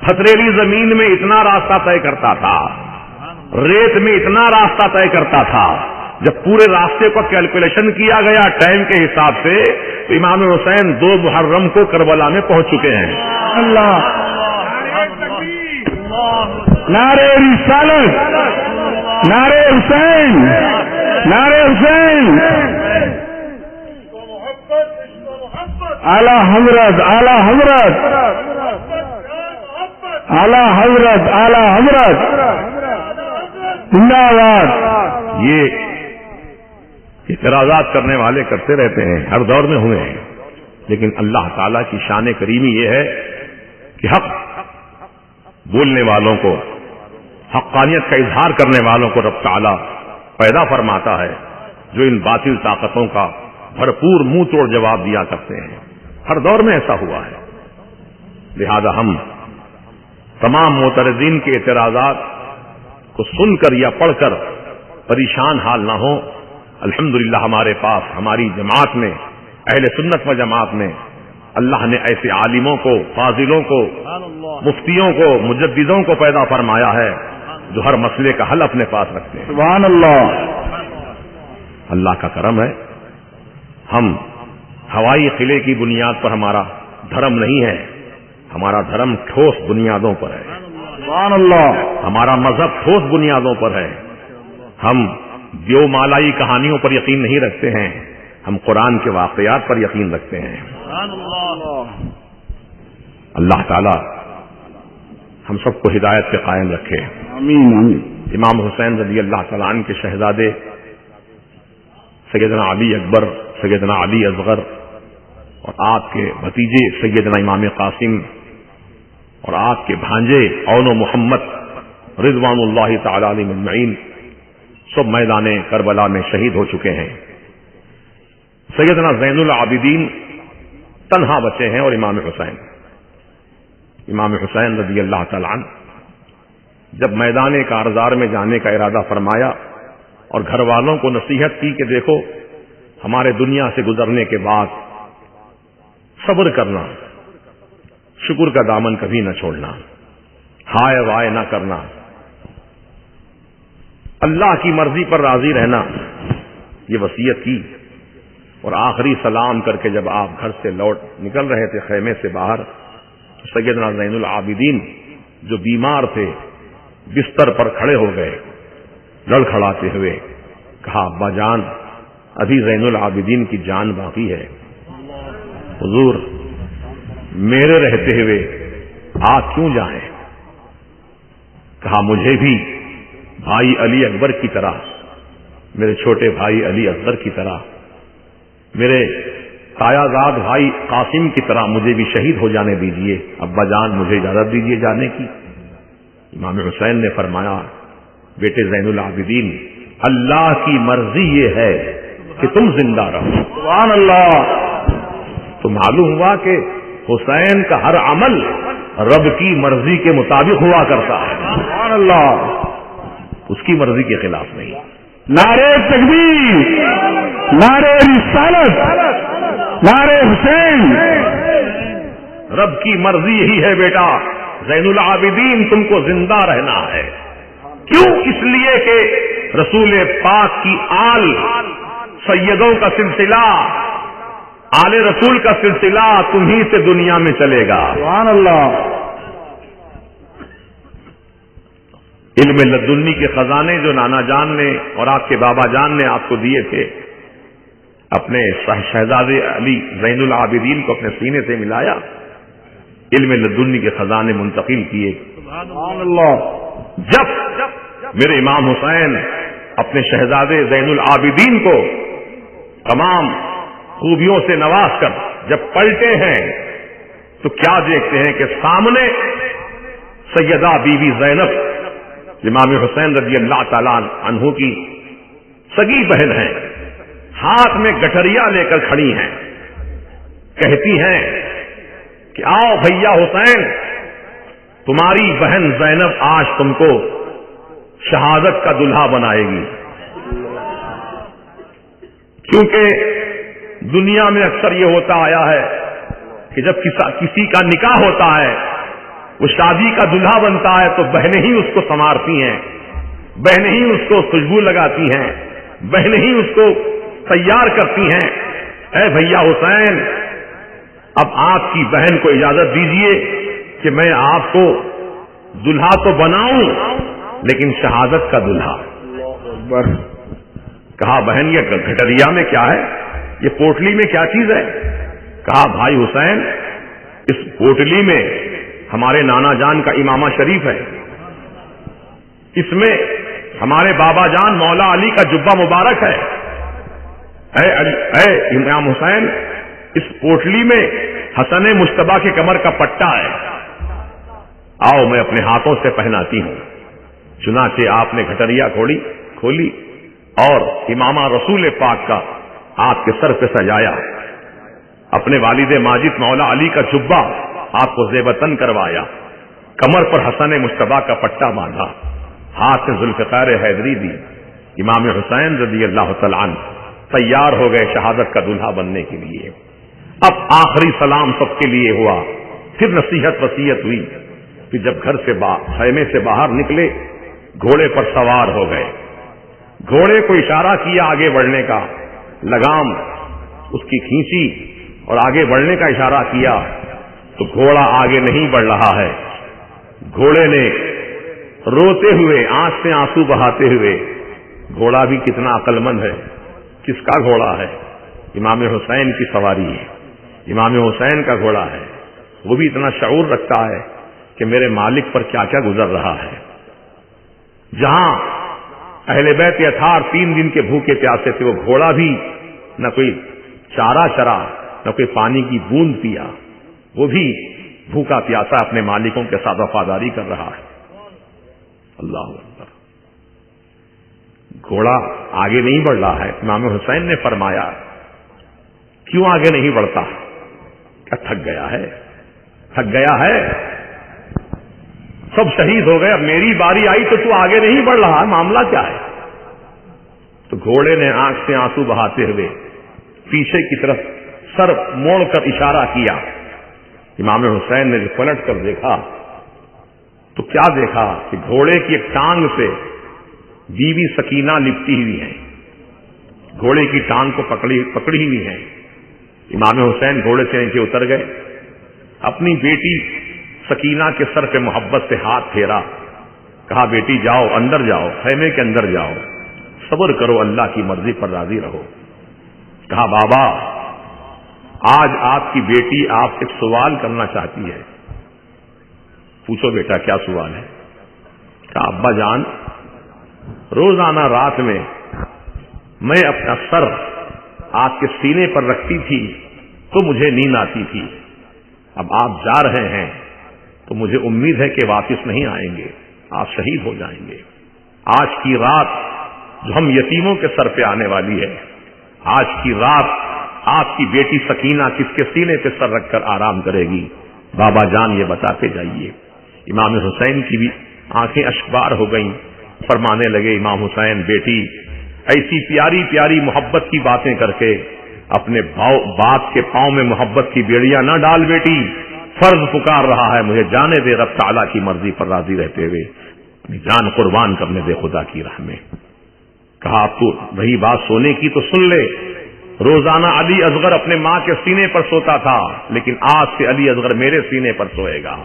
پتھریلی زمین میں اتنا راستہ طے کرتا تھا، ریت میں اتنا راستہ طے کرتا تھا. جب پورے راستے کو کیلکولیشن کیا گیا ٹائم کے حساب سے تو امام حسین 2 محرم کو کربلا میں پہنچ چکے ہیں. اللہ. نعرہ رسالت، نعرہ حسین، نعرہ حسین. اعلی حضرت، اعلی حضرت، اعلی حضرت، اعلی حضرت زندہ باد. یہ اعتراضات کرنے والے کرتے رہتے ہیں، ہر دور میں ہوئے ہیں، لیکن اللہ تعالی کی شان کریمی یہ ہے کہ حق بولنے والوں کو حقانیت کا اظہار کرنے والوں کو رب تعالی پیدا فرماتا ہے جو ان باطل طاقتوں کا بھرپور منہ توڑ جواب دیا کرتے ہیں. ہر دور میں ایسا ہوا ہے. لہذا ہم تمام معترضین کے اعتراضات کو سن کر یا پڑھ کر پریشان حال نہ ہوں. الحمدللہ ہمارے پاس ہماری جماعت میں اہل سنت و جماعت میں اللہ نے ایسے عالموں کو، فاضلوں کو، مفتیوں کو، مجددوں کو پیدا فرمایا ہے جو ہر مسئلے کا حل اپنے پاس رکھتے ہیں. سبحان اللہ. اللہ کا کرم ہے. ہم ہوائی قلعے کی بنیاد پر ہمارا دھرم نہیں ہے. ہمارا دھرم ٹھوس بنیادوں پر ہے. سبحان اللہ. ہمارا مذہب ٹھوس بنیادوں پر ہے. ہم دیو مالائی کہانیوں پر یقین نہیں رکھتے ہیں. ہم قرآن کے واقعات پر یقین رکھتے ہیں. اللہ تعالی ہم سب کو ہدایت کے قائم رکھے. آمین آمین. امام حسین رضی اللہ تعالیٰ عنہ کے شہزادے سیدنا علی اکبر، سیدنا علی اصغر اور آپ کے بھتیجے سیدنا امام قاسم اور آپ کے بھانجے اون و محمد رضوان اللہ تعالی علیہم اجمعین سب میدان کربلا میں شہید ہو چکے ہیں. سیدنا زین العابدین تنہا بچے ہیں اور امام حسین رضی اللہ تعالی عنہ جب میدان کارزار میں جانے کا ارادہ فرمایا اور گھر والوں کو نصیحت کی کہ دیکھو ہمارے دنیا سے گزرنے کے بعد صبر کرنا، شکر کا دامن کبھی نہ چھوڑنا، ہائے وائے نہ کرنا، اللہ کی مرضی پر راضی رہنا، یہ وصیت کی. اور آخری سلام کر کے جب آپ گھر سے لوٹ نکل رہے تھے خیمے سے باہر تو سیدنا زین العابدین جو بیمار تھے بستر پر کھڑے ہو گئے لڑکھڑاتے ہوئے. کہا ابا جان ابھی زین العابدین کی جان باقی ہے. حضور میرے رہتے ہوئے آپ کیوں جائیں؟ کہا مجھے بھی بھائی علی اکبر کی طرح، میرے چھوٹے بھائی علی اصغر کی طرح، میرے تایا زاد بھائی قاسم کی طرح مجھے بھی شہید ہو جانے دیجئے. ابا جان مجھے اجازت دیجئے جانے کی. امام حسین نے فرمایا بیٹے زین العابدین اللہ کی مرضی یہ ہے کہ تم زندہ رہو. سبحان اللہ. تو معلوم ہوا کہ حسین کا ہر عمل رب کی مرضی کے مطابق ہوا کرتا ہے. سبحان اللہ. اس کی مرضی کے خلاف نہیں. نعرے تکبیر، نعرے رسالت، نعرے حسین. رب کی مرضی یہی ہے بیٹا زین العابدین تم کو زندہ رہنا ہے. کیوں؟ اس لیے کہ رسول پاک کی آل سیدوں کا سلسلہ، آل رسول کا سلسلہ تمہیں سے دنیا میں چلے گا. سبحان اللہ. علم لدنی کے خزانے جو نانا جان نے اور آپ کے بابا جان نے آپ کو دیے تھے، اپنے شہزادے علی زین العابدین کو اپنے سینے سے ملایا، علم لدنی کے خزانے منتقل کیے. سبحان اللہ. جب میرے امام حسین اپنے شہزادے زین العابدین کو تمام خوبیوں سے نواز کر جب پلٹے ہیں تو کیا دیکھتے ہیں کہ سامنے سیدہ بی بی زینب امام حسین رضی اللہ تعالیٰ عنہ کی سگی بہن ہیں، ہاتھ میں گٹریا لے کر کھڑی ہیں. کہتی ہیں کہ آؤ بھیا حسین تمہاری بہن زینب آج تم کو شہادت کا دلہا بنائے گی. کیونکہ دنیا میں اکثر یہ ہوتا آیا ہے کہ جب کسی کا نکاح ہوتا ہے وہ شادی کا دلہا بنتا ہے تو بہنیں ہی اس کو سنوارتی ہیں، بہنیں ہی اس کو خوشبو لگاتی ہیں، بہنیں ہی اس کو تیار کرتی ہیں. اے بھیا حسین اب آپ کی بہن کو اجازت دیجیے کہ میں آپ کو دلہا تو بناؤں لیکن شہادت کا دلہا. کہا بہن یہ گٹریا میں کیا ہے، یہ پوٹلی میں کیا چیز ہے؟ کہا بھائی حسین اس پوٹلی میں ہمارے نانا جان کا امامہ شریف ہے، اس میں ہمارے بابا جان مولا علی کا جبہ مبارک ہے. اے امام حسین اس پوٹلی میں حسن مجتبیٰ کے کمر کا پٹا ہے، آؤ میں اپنے ہاتھوں سے پہناتی ہوں. چنانچہ آپ نے گھٹریا کھولی اور امامہ رسول پاک کا آپ کے سر پہ سجایا، اپنے والد ماجد مولا علی کا جبہ آپ کو زیبتن کروایا، کمر پر حسن مجتبیٰ کا پٹا باندھا، ہاتھ سے ذوالفقار حیدری دی، امام حسین رضی اللہ تعالیٰ عنہ تیار ہو گئے شہادت کا دلہا بننے کے لیے۔ اب آخری سلام سب کے لیے ہوا، پھر نصیحت وصیت ہوئی، پھر جب گھر سے خیمے سے باہر نکلے گھوڑے پر سوار ہو گئے، گھوڑے کو اشارہ کیا آگے بڑھنے کا، لگام اس کی کھینچی اور آگے بڑھنے کا اشارہ کیا تو گھوڑا آگے نہیں بڑھ رہا ہے۔ گھوڑے نے روتے ہوئے آنکھ سے آنسو بہاتے ہوئے، گھوڑا بھی کتنا عقل مند ہے، کس کا گھوڑا ہے؟ امام حسین کی سواری ہے، امام حسین کا گھوڑا ہے، وہ بھی اتنا شعور رکھتا ہے کہ میرے مالک پر کیا کیا گزر رہا ہے۔ جہاں اہل بیت اطہار 3 دن کے بھوکے پیاسے تھے، وہ گھوڑا بھی نہ کوئی چارہ چرا نہ کوئی پانی کی بوند پیا، وہ بھی بھوکا پیاسا اپنے مالکوں کے ساتھ وفاداری کر رہا ہے۔ اللہ اکبر۔ گھوڑا آگے نہیں بڑھ رہا ہے۔ امام حسین نے فرمایا کیوں آگے نہیں بڑھتا؟ کیا تھک گیا ہے؟ تھک گیا ہے؟ سب شہید ہو گئے، اب میری باری آئی تو آگے نہیں بڑھ رہا، معاملہ کیا ہے؟ تو گھوڑے نے آنکھ سے آنسو بہاتے ہوئے پیچھے کی طرف سر موڑ کر اشارہ کیا۔ امام حسین نے پلٹ کر دیکھا تو کیا دیکھا کہ گھوڑے کی ایک ٹانگ سے بیوی سکینہ لپٹی ہوئی ہے، گھوڑے کی ٹانگ کو پکڑی ہوئی ہے۔ امام حسین گھوڑے سے نیچے اتر گئے، اپنی بیٹی سکینہ کے سر پہ محبت سے ہاتھ پھیرا، کہا بیٹی جاؤ، اندر جاؤ، خیمے کے اندر جاؤ، صبر کرو، اللہ کی مرضی پر راضی رہو۔ کہا بابا آج آپ کی بیٹی آپ سے ایک سوال کرنا چاہتی ہے۔ پوچھو بیٹا کیا سوال ہے؟ کہا ابا جان روزانہ رات میں اپنا سر آپ کے سینے پر رکھتی تھی تو مجھے نیند آتی تھی، اب آپ جا رہے ہیں تو مجھے امید ہے کہ واپس نہیں آئیں گے، آپ شہید ہو جائیں گے۔ آج کی رات جو ہم یتیموں کے سر پہ آنے والی ہے، آج کی رات آپ کی بیٹی سکینہ کس کے سینے پہ سر رکھ کر آرام کرے گی؟ بابا جان یہ بتاتے جائیے۔ امام حسین کی بھی آنکھیں اشکبار ہو گئیں، فرمانے لگے امام حسین بیٹی ایسی پیاری پیاری محبت کی باتیں کر کے اپنے باپ کے پاؤں میں محبت کی بیڑیاں نہ ڈال بیٹی، فرض پکار رہا ہے، مجھے جانے دے، رب تعالیٰ کی مرضی پر راضی رہتے ہوئے اپنی جان قربان کرنے دے خدا کی راہ میں۔ کہا اب تو رہی بات سونے کی تو سن لے، روزانہ علی اصغر اپنے ماں کے سینے پر سوتا تھا، لیکن آج سے علی اصغر میرے سینے پر سوئے گا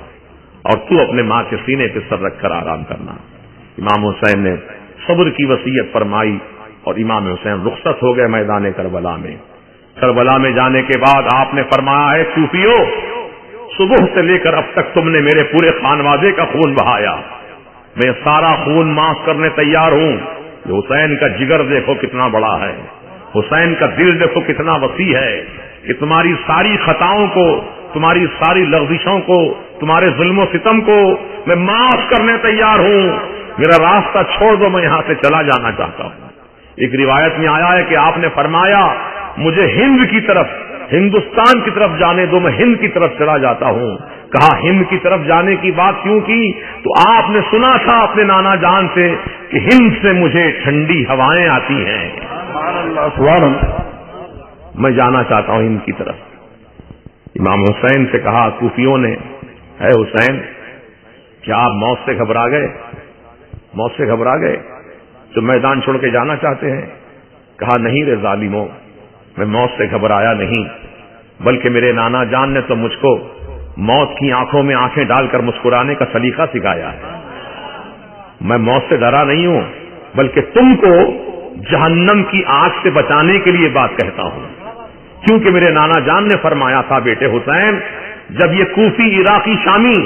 اور تو اپنے ماں کے سینے پہ سر رکھ کر آرام کرنا۔ امام حسین نے صبر کی وصیت فرمائی اور امام حسین رخصت ہو گئے میدان کربلا میں۔ کربلا میں جانے کے بعد آپ نے فرمایا ہے صوفیو، صبح سے لے کر اب تک تم نے میرے پورے خانوادے کا خون بہایا، میں سارا خون معاف کرنے تیار ہوں۔ حسین کا جگر دیکھو کتنا بڑا ہے، حسین کا دل دیکھو کتنا وسیع ہے کہ تمہاری ساری خطاؤں کو، تمہاری ساری لغزشوں کو، تمہارے ظلم و ستم کو میں معاف کرنے تیار ہوں، میرا راستہ چھوڑ دو، میں یہاں سے چلا جانا چاہتا ہوں۔ ایک روایت میں آیا ہے کہ آپ نے فرمایا مجھے ہند کی طرف، ہندوستان کی طرف جانے دو، میں ہند کی طرف چلا جاتا ہوں۔ کہا ہند کی طرف جانے کی بات کیوں کی؟ تو آپ نے سنا تھا اپنے نانا جان سے کہ ہند سے مجھے ٹھنڈی ہوائیں آتی ہیں، میں جانا چاہتا ہوں ہند کی طرف۔ امام حسین سے کہا کوفیوں نے، اے حسین کیا آپ موت سے گھبرا گئے؟ موت سے گھبرا گئے تو میدان چھوڑ کے جانا چاہتے ہیں؟ کہا نہیں رے ظالموں، میں موت سے گھبرایا نہیں، بلکہ میرے نانا جان نے تو مجھ کو موت کی آنکھوں میں آنکھیں ڈال کر مسکرانے کا سلیقہ سکھایا ہے۔ میں موت سے ڈرا نہیں ہوں، بلکہ تم کو جہنم کی آگ سے بچانے کے لیے بات کہتا ہوں، کیونکہ میرے نانا جان نے فرمایا تھا بیٹے حسین جب یہ کوفی عراقی شامی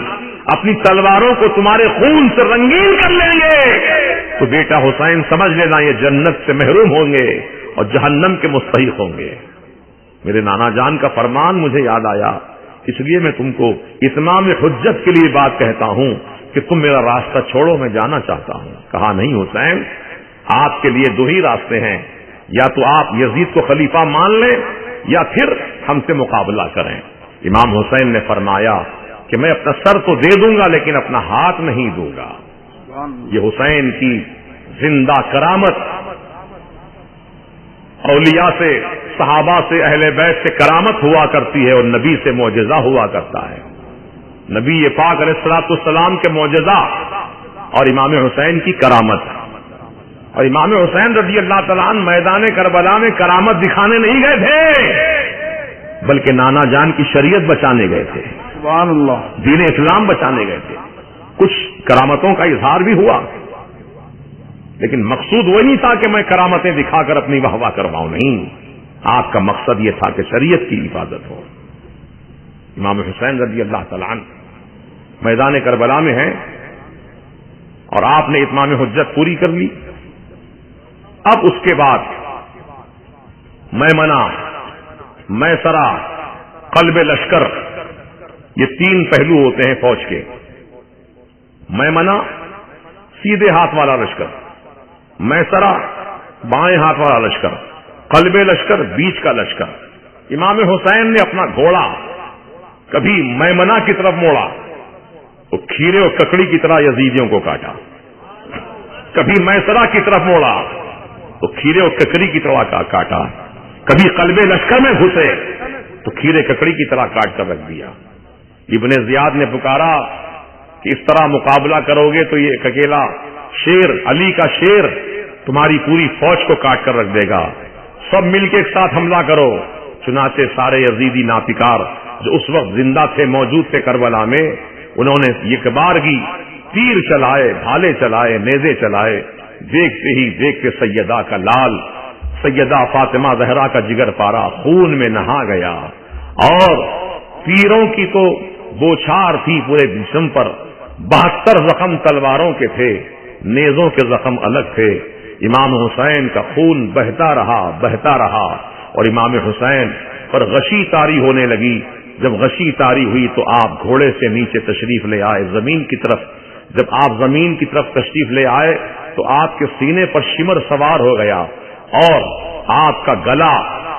اپنی تلواروں کو تمہارے خون سے رنگین کر لیں گے تو بیٹا حسین سمجھ لینا یہ جنت سے محروم ہوں گے اور جہنم کے مستحق ہوں گے۔ میرے نانا جان کا فرمان مجھے یاد آیا، اس لیے میں تم کو اتمام حجت کے لیے بات کہتا ہوں کہ تم میرا راستہ چھوڑو، میں جانا چاہتا ہوں۔ کہا نہیں حسین، آپ کے لیے دو ہی راستے ہیں، یا تو آپ یزید کو خلیفہ مان لیں یا پھر ہم سے مقابلہ کریں۔ امام حسین نے فرمایا کہ میں اپنا سر تو دے دوں گا لیکن اپنا ہاتھ نہیں دوں گا۔ یہ حسین کی زندہ کرامت، اولیاء سے، صحابہ سے، اہل بیت سے کرامت ہوا کرتی ہے اور نبی سے معجزہ ہوا کرتا ہے۔ نبی پاک علیہ الصلوۃ والسلام کے معجزہ اور امام حسین کی کرامت، اور امام حسین رضی اللہ تعالیٰ عنہ میدان کربلا میں کرامت دکھانے نہیں گئے تھے بلکہ نانا جان کی شریعت بچانے گئے تھے، سبحان اللہ، دین اسلام بچانے گئے تھے۔ کچھ کرامتوں کا اظہار بھی ہوا لیکن مقصود وہ نہیں تھا کہ میں کرامتیں دکھا کر اپنی واہ واہ کرواؤں، نہیں، آپ کا مقصد یہ تھا کہ شریعت کی حفاظت ہو۔ امام حسین رضی اللہ تعالیٰ عنہ میدان کربلا میں ہیں اور آپ نے اتمام حجت پوری کر لی۔ اب اس کے بعد میمنہ، میسرہ، قلب لشکر، یہ تین پہلو ہوتے ہیں فوج کے۔ میمنہ سیدھے ہاتھ والا لشکر، میسرہ بائیں ہاتھ والا لشکر، قلب لشکر بیچ کا لشکر۔ امام حسین نے اپنا گھوڑا کبھی میمنہ کی طرف موڑا تو کھیرے اور ککڑی کی طرح یزیدیوں کو کاٹا، کبھی میسرہ کی طرف موڑا تو کھیرے اور ککڑی کی طرح کاٹا، کبھی قلب لشکر میں گھسے تو کھیرے ککڑی کی طرح کاٹ کر رکھ دیا۔ ابن زیاد نے پکارا کہ اس طرح مقابلہ کرو گے تو یہ ایک اکیلا شیر، علی کا شیر، تمہاری پوری فوج کو کاٹ کر رکھ دے گا، سب مل کے ایک ساتھ حملہ کرو۔ چنانچہ سارے یزیدی ناپکار جو اس وقت زندہ تھے، موجود تھے کربلا میں، انہوں نے یہ بار کی تیر چلائے، بھالے چلائے، نیزے چلائے۔ دیکھتے ہی دیکھتے سیدہ کا لال، سیدہ فاطمہ زہرا کا جگر پارا خون میں نہا گیا، اور تیروں کی تو بوچھار تھی پورے جسم پر، 72 زخم تلواروں کے تھے، نیزوں کے زخم الگ تھے۔ امام حسین کا خون بہتا رہا اور امام حسین پر غشی طاری ہونے لگی۔ جب غشی طاری ہوئی تو آپ گھوڑے سے نیچے تشریف لے آئے زمین کی طرف۔ جب آپ زمین کی طرف تشریف لے آئے تو آپ کے سینے پر شمر سوار ہو گیا اور آپ کا گلا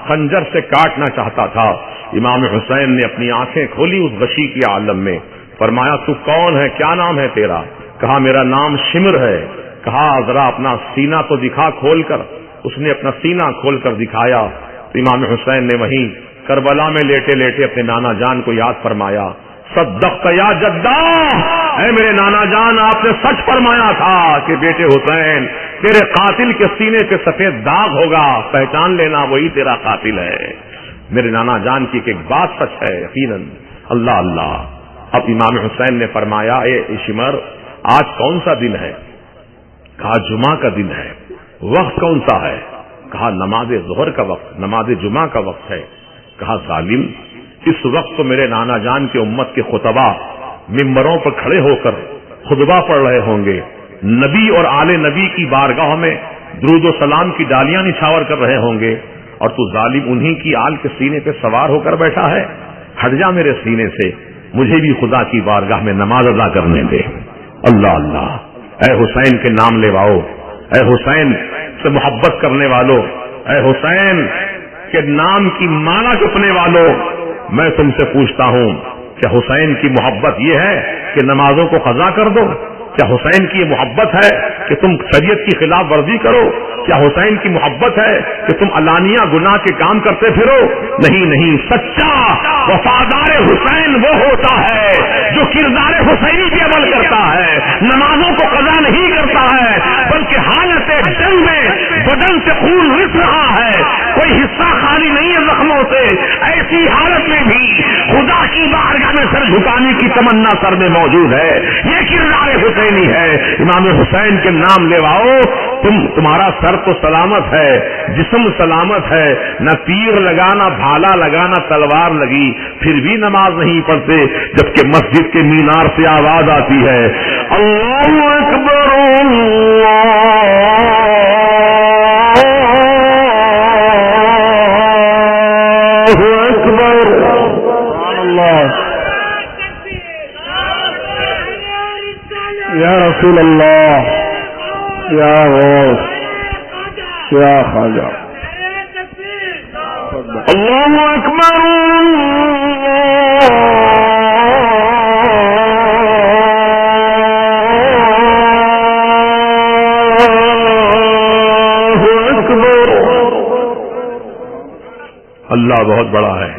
خنجر سے کاٹنا چاہتا تھا۔ امام حسین نے اپنی آنکھیں کھولی اس غشی کے عالم میں، فرمایا تو کون ہے، کیا نام ہے تیرا؟ کہا میرا نام شمر ہے۔ کہا ذرا اپنا سینہ تو دکھا کھول کر۔ اس نے اپنا سینہ کھول کر دکھایا تو امام حسین نے وہیں کربلا میں لیٹے لیٹے اپنے نانا جان کو یاد فرمایا۔ صدقت یا جدہ، اے میرے نانا جان، آپ نے سچ فرمایا تھا کہ بیٹے حسین تیرے قاتل کے سینے پہ سفید داغ ہوگا، پہچان لینا وہی تیرا قاتل ہے۔ میرے نانا جان کی ایک بات سچ ہے یقیناً۔ اللہ اللہ۔ اب امام حسین نے فرمایا اے شمر، آج کون سا دن ہے؟ کہا جمعہ کا دن ہے۔ وقت کون سا ہے؟ کہا نماز ظہر کا وقت، نماز جمعہ کا وقت ہے۔ کہا ظالم، اس وقت تو میرے نانا جان کے امت کے خطبہ ممبروں پر کھڑے ہو کر خطبہ پڑھ رہے ہوں گے، نبی اور آل نبی کی بارگاہ میں درود و سلام کی ڈالیاں نچھاور کر رہے ہوں گے، اور تو ظالم انہی کی آل کے سینے پہ سوار ہو کر بیٹھا ہے۔ ہٹ جا میرے سینے سے، مجھے بھی خدا کی بارگاہ میں نماز ادا کرنے دے۔ اللہ اللہ۔ اے حسین کے نام لیواؤ، اے حسین سے محبت کرنے والوں، اے حسین کے نام کی معنی جپنے والوں، میں تم سے پوچھتا ہوں کیا حسین کی محبت یہ ہے کہ نمازوں کو قضا کر دو؟ کیا حسین کی یہ محبت ہے کہ تم شریعت کی خلاف ورزی کرو؟ کیا حسین کی محبت ہے کہ تم علانیہ گناہ کے کام کرتے پھرو؟ نہیں نہیں، سچا وفادار حسین وہ ہوتا ہے جو کردار حسینی پہ عمل کرتا ہے، نمازوں کو قضا نہیں کرتا ہے، بلکہ حالت جنگ میں بدن سے خون رس رہا ہے، کوئی حصہ خالی نہیں ہے زخموں سے، ایسی حالت میں بھی خدا کی بارگاہ میں سر جھکانے کی تمنا سر میں موجود ہے۔ یہ کردار حسینی ہے۔ امام حسین کے نام لیواؤ، تمہارا سر تو سلامت ہے، جسم سلامت ہے، نہ تیر لگا، نہ بھالا لگا، نہ تلوار لگی، پھر بھی نماز نہیں پڑھتے، جبکہ مسجد کے مینار سے آواز آتی ہے اللہ اکبر اللہ اکبر۔ اللہ رسول اللہ، یا غوث، یا خواجہ. اللہ اکبر اللہ بہت بڑا ہے.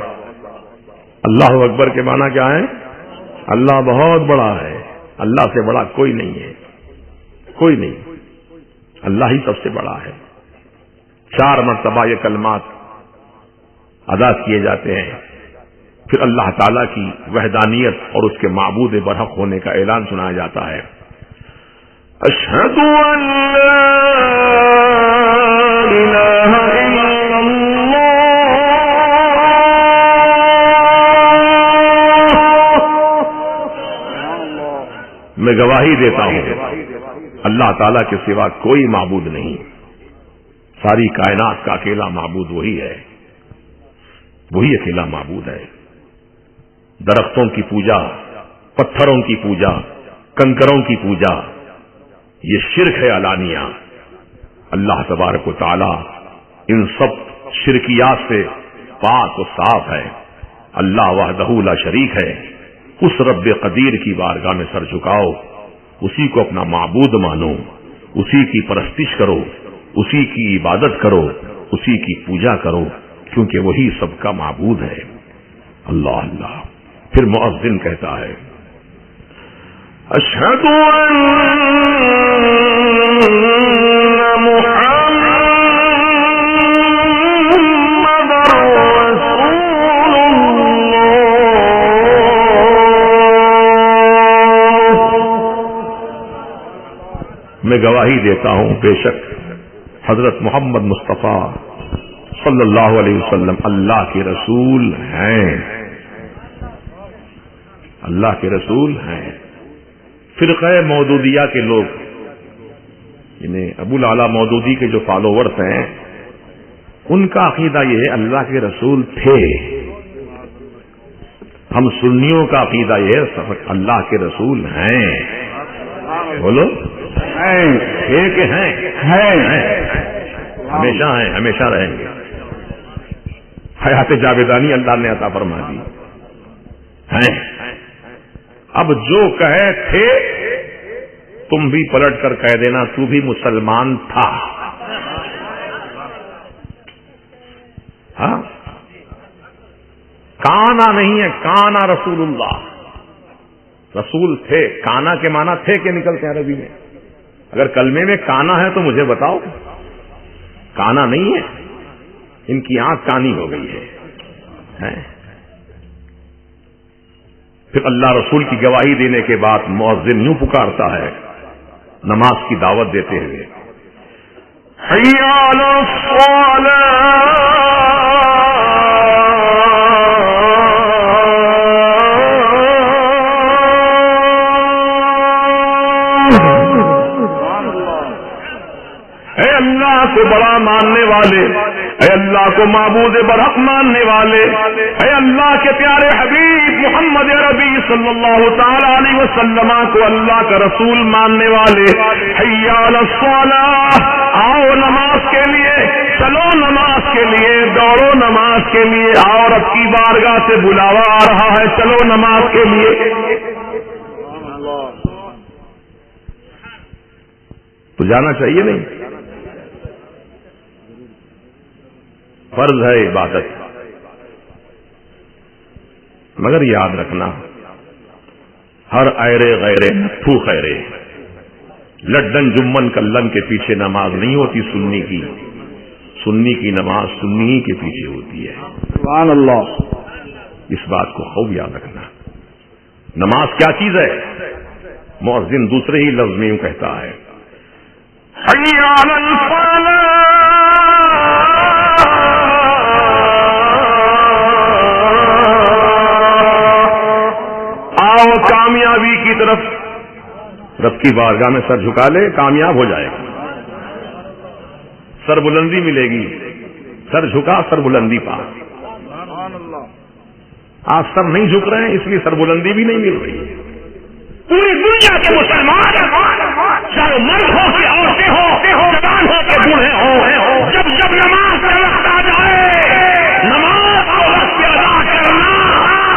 اللہ اکبر کے معنی کیا ہے؟ اللہ بہت بڑا ہے. اللہ سے بڑا کوئی نہیں ہے، کوئی نہیں. اللہ ہی سب سے بڑا ہے. 4 مرتبہ یہ کلمات ادا کیے جاتے ہیں، پھر اللہ تعالی کی وحدانیت اور اس کے معبود برحق ہونے کا اعلان سنایا جاتا ہے. اشہد ان لا الہ الا اللہ، میں گواہی دیتا ہوں اللہ تعالیٰ کے سوا کوئی معبود نہیں. ساری کائنات کا اکیلا معبود وہی ہے، وہی اکیلا معبود ہے. درختوں کی پوجا، پتھروں کی پوجا، کنکروں کی پوجا، یہ شرک ہے علانیہ. اللہ تبارک و تعالی ان سب شرکیات سے پاک و صاف ہے. اللہ وحدہ لا شریک ہے. اس رب قدیر کی بارگاہ میں سر جھکاؤ، اسی کو اپنا معبود مانو، اسی کی پرستش کرو، اسی کی عبادت کرو، اسی کی پوجا کرو، کیونکہ وہی سب کا معبود ہے. اللہ اللہ. پھر مؤذن کہتا ہے اشہد ان محمد رسول اللہ. میں گواہی دیتا ہوں بے شک حضرت محمد مصطفیٰ صلی اللہ علیہ وسلم اللہ کے رسول ہیں. اللہ کے رسول ہیں. فرقہ مودودیہ کے لوگ، یعنی ابو العلا مودودی کے جو فالوورز ہیں، ان کا عقیدہ یہ ہے اللہ کے رسول تھے. ہم سنیوں کا عقیدہ یہ ہے اللہ کے رسول ہیں. بولو ایک ہیں، ہمیشہ ہیں، ہمیشہ رہیں گے. حیات جاویدانی اللہ نے عطا فرما دی ہیں. اب جو کہے تھے تم بھی پلٹ کر کہہ دینا تو بھی مسلمان تھا. ہاں، کانا نہیں ہے، کانا رسول اللہ. رسول تھے. کانا کے معنی تھے کہ نکلتے ہیں عربی میں. اگر کلمے میں کانا ہے تو مجھے بتاؤ. کانا نہیں ہے. ان کی آنکھ کانی ہو گئی ہے. پھر اللہ رسول کی گواہی دینے کے بعد مؤذن یوں پکارتا ہے نماز کی دعوت دیتے ہوئے، حی علی الصلاۃ. اے اللہ کو بڑا ماننے والے، اے اللہ کو معبود برحق ماننے والے، اے اللہ کے پیارے حبیب محمد عربی صلی اللہ تعالی علیہ وسلم کو اللہ کا رسول ماننے والے، حی علی الصلاۃ، آؤ نماز کے لیے، چلو نماز کے لیے، دوڑو نماز کے لیے، آؤ رب کی بارگاہ سے بلاوا آ رہا ہے، چلو نماز کے لیے. تو جانا چاہیے نہیں؟ فرض ہے عبادت. مگر یاد رکھنا ہر ایرے غیرے نتھو خیرے، لڈن جمن کلن کے پیچھے نماز نہیں ہوتی. سنی کی نماز سنی کے پیچھے ہوتی ہے. سبحان اللہ. اس بات کو خوب یاد رکھنا. نماز کیا چیز ہے؟ مؤذن دوسرے ہی لفظ میں یوں کہتا ہے، حی علی الفلاح. کامیابی کی طرف. رب کی بارگاہ میں سر جھکا لے، کامیاب ہو جائے گا. سر بلندی ملے گی. سر جھکا، سر بلندی پا. آپ سر نہیں جھک رہے ہیں، اس لیے سر بلندی بھی نہیں مل رہی. پوری دنیا کے مسلمان چاہے مرد ہو کہ عورتیں ہو، جوان ہو کہ بوڑھے ہو، جب جب نماز کا وقت آ جائے نماز کو وقت پہ ادا کرنا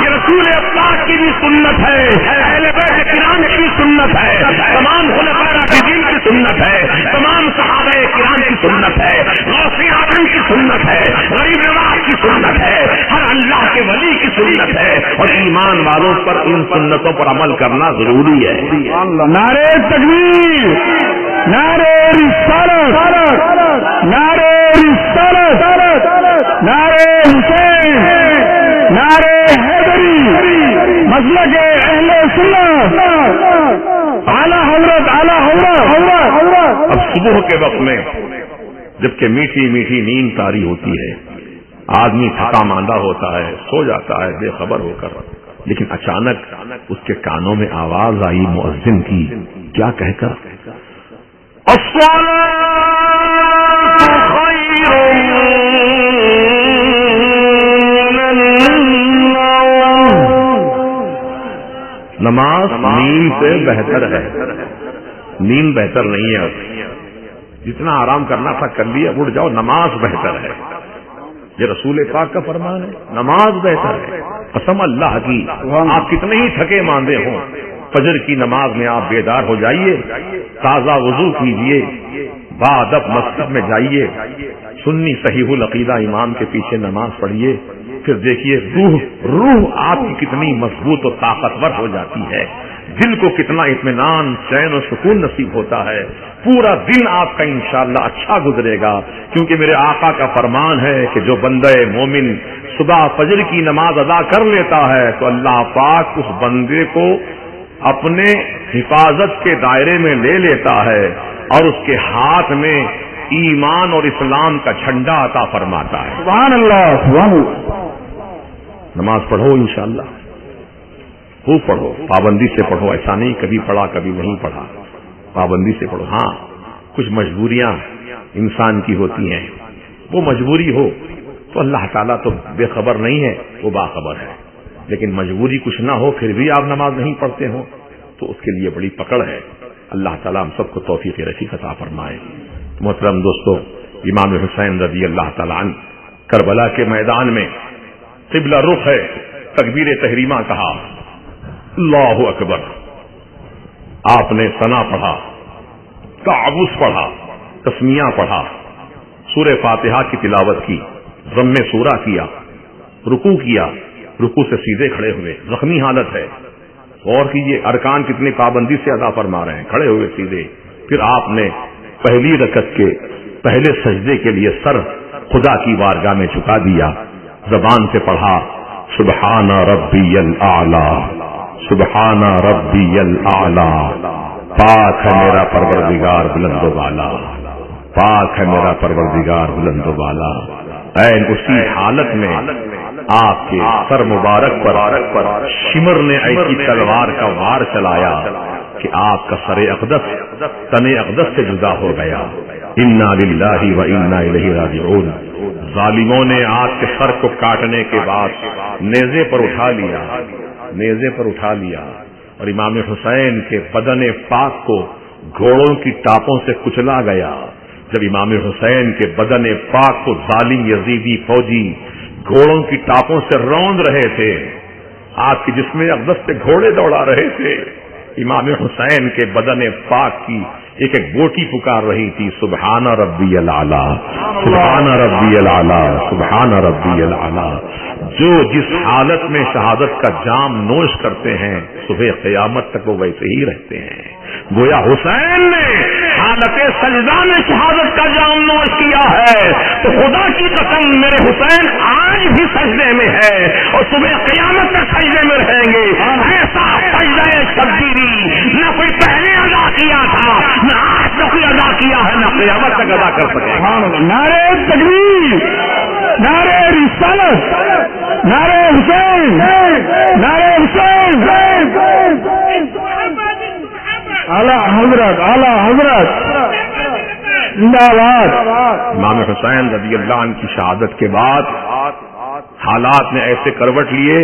یہ رسول پاک کی بھی سنت ہے، اہل بیت کرام کی بھی سنت ہے، تمام خلفائے راشدین کی سنت ہے، تمام صحابہ کرام کی سنت ہے، غوث اعظم کی سنت ہے، غریب نواز کی سنت ہے، ہر اللہ کے ولی کی سنت ہے، اور ایمان والوں پر ان سنتوں پر عمل کرنا ضروری ہے۔ نعرہ تکبیر، نعرہ رسالت، نعرہ رسالت، نعرہ حسین، نعرہ حیدری، مسلک اہل سنت، اعلی حضرت، اعلی حضرت۔ اب صبح کے وقت میں جبکہ میٹھی میٹھی نیند طاری ہوتی ہے، آدمی تھکا ماندہ ہوتا ہے، سو جاتا ہے بے خبر ہو کر، لیکن اچانک اس کے کانوں میں آواز آئی مؤذن کی، کیا کہہ کر؟ نماز نیند سے بہتر ہے، نیند بہتر نہیں ہے، جتنا آرام کرنا تھا کر لیا، اٹھ جاؤ، نماز بہتر ہے۔ یہ رسول پاک کا فرمان ہے، نماز بہتر ہے۔ قسم اللہ کی، آپ کتنے ہی تھکے ماندے ہوں، فجر کی نماز میں آپ بیدار ہو جائیے، تازہ وضو کیجئے، بادب مسجد میں جائیے، سنی صحیح العقیدہ امام کے پیچھے نماز پڑھیے، پھر دیکھیے روح آپ کی کتنی مضبوط اور طاقتور ہو جاتی ہے، دل کو کتنا اطمینان، چین و سکون نصیب ہوتا ہے، پورا دن آپ کا انشاءاللہ اچھا گزرے گا، کیونکہ میرے آقا کا فرمان ہے کہ جو بندہ مومن صبح فجر کی نماز ادا کر لیتا ہے تو اللہ پاک اس بندے کو اپنے حفاظت کے دائرے میں لے لیتا ہے اور اس کے ہاتھ میں ایمان اور اسلام کا جھنڈا عطا فرماتا ہے۔ سبحان اللہ، سبحان اللہ۔ نماز پڑھو انشاءاللہ، خوب پڑھو، پابندی سے پڑھو، ایسا نہیں کبھی پڑھا کبھی نہیں پڑھا، پابندی سے پڑھو۔ ہاں کچھ مجبوریاں انسان کی ہوتی ہیں، وہ مجبوری ہو تو اللہ تعالیٰ تو بے خبر نہیں ہے، وہ باخبر ہے، لیکن مجبوری کچھ نہ ہو پھر بھی آپ نماز نہیں پڑھتے ہو تو اس کے لیے بڑی پکڑ ہے۔ اللہ تعالیٰ ہم سب کو توفیق رفیق عطا فرمائے۔ محترم دوستو، امام حسین رضی اللہ تعالیٰ عنہ کربلا کے میدان میں قبلہ رخ ہے، تکبیر تحریمہ کہا، اللہ اکبر، آپ نے ثنا پڑھا، تعوذ پڑھا، تسمیہ پڑھا، سورہ فاتحہ کی تلاوت کی، ضم سورہ کیا، رکوع کیا، رکوع سے سیدھے کھڑے ہوئے، زخمی حالت ہے، غور کیجیے ارکان کتنی پابندی سے ادا فرما رہے ہیں، کھڑے ہوئے سیدھے۔ پھر آپ نے پہلی رکعت کے پہلے سجدے کے لیے سر خدا کی بارگاہ میں جھکا دیا، زبان سے پڑھا، سبحان ربی الاعلی، سبحان ربی الاعلی، پاک ہے میرا پروردگار بلند و بالا، پاک ہے میرا پروردگار بلند و بالا۔ این اسی حالت میں آپ کے سر مبارک پر شمر نے ایسی تلوار کا وار چلایا کہ آپ کا سر اقدس تن اقدس سے جدا ہو گیا۔ انا للہ و انا الیہ راجعون۔ ظالموں نے آپ کے سر کو کاٹنے کے بعد نیزے پر اٹھا لیا، نیزے پر اٹھا لیا، اور امام حسین کے بدن پاک کو گھوڑوں کی ٹاپوں سے کچلا گیا۔ جب امام حسین کے بدن پاک کو ظالم یزیدی فوجی گھوڑوں کی ٹاپوں سے روند رہے تھے، آپ کے جسم اقدس سے گھوڑے دوڑا رہے تھے، امام حسین کے بدن پاک کی ایک ایک بوٹی پکار رہی تھی، سبحان ربی الاعلی، سبحان ربی الاعلی، سبحان ربی الاعلی۔ جو جس حالت میں شہادت کا جام نوش کرتے ہیں صبح قیامت تک وہ ویسے ہی رہتے ہیں۔ گویا حسین نے حالت سجدہ میں شہادت کا جام نوش کیا ہے تو خدا کی قسم میرے حسین آج بھی سجدے میں ہے اور صبح قیامت تک سجدے میں رہیں گے۔ ایسا سجدہ شبیری نہ کوئی پہلے ادا کیا تھا، نہ آج تک کوئی ادا کیا ہے، نہ قیامت تک ادا کر سکے گا۔ نعرہ تکبیر، نعرہ رسالت، نعرہ حسین، نعرہ حسین، اعلی حضرت، اعلی حضرت، زندہ باد۔ امام حسین رضی اللہ عنہ کی شہادت کے بعد حالات نے ایسے کروٹ لیے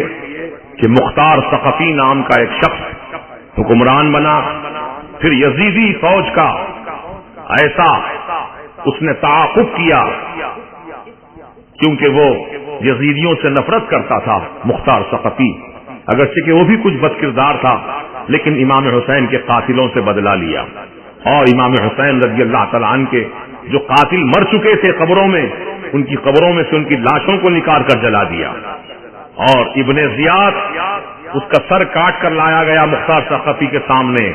کہ مختار ثقفی نام کا ایک شخص حکمران بنا، پھر یزیدی فوج کا ایسا اس نے تعاقب کیا، کیونکہ وہ یزیدیوں سے نفرت کرتا تھا مختار ثقفی، اگرچہ کہ وہ بھی کچھ بد کردار تھا، لیکن امام حسین کے قاتلوں سے بدلہ لیا، اور امام حسین رضی اللہ تعالیٰ عنہ کے جو قاتل مر چکے تھے قبروں میں، ان کی قبروں میں سے ان کی لاشوں کو نکال کر جلا دیا، اور ابن زیاد اس کا سر کاٹ کر لایا گیا مختار ثقفی کے سامنے،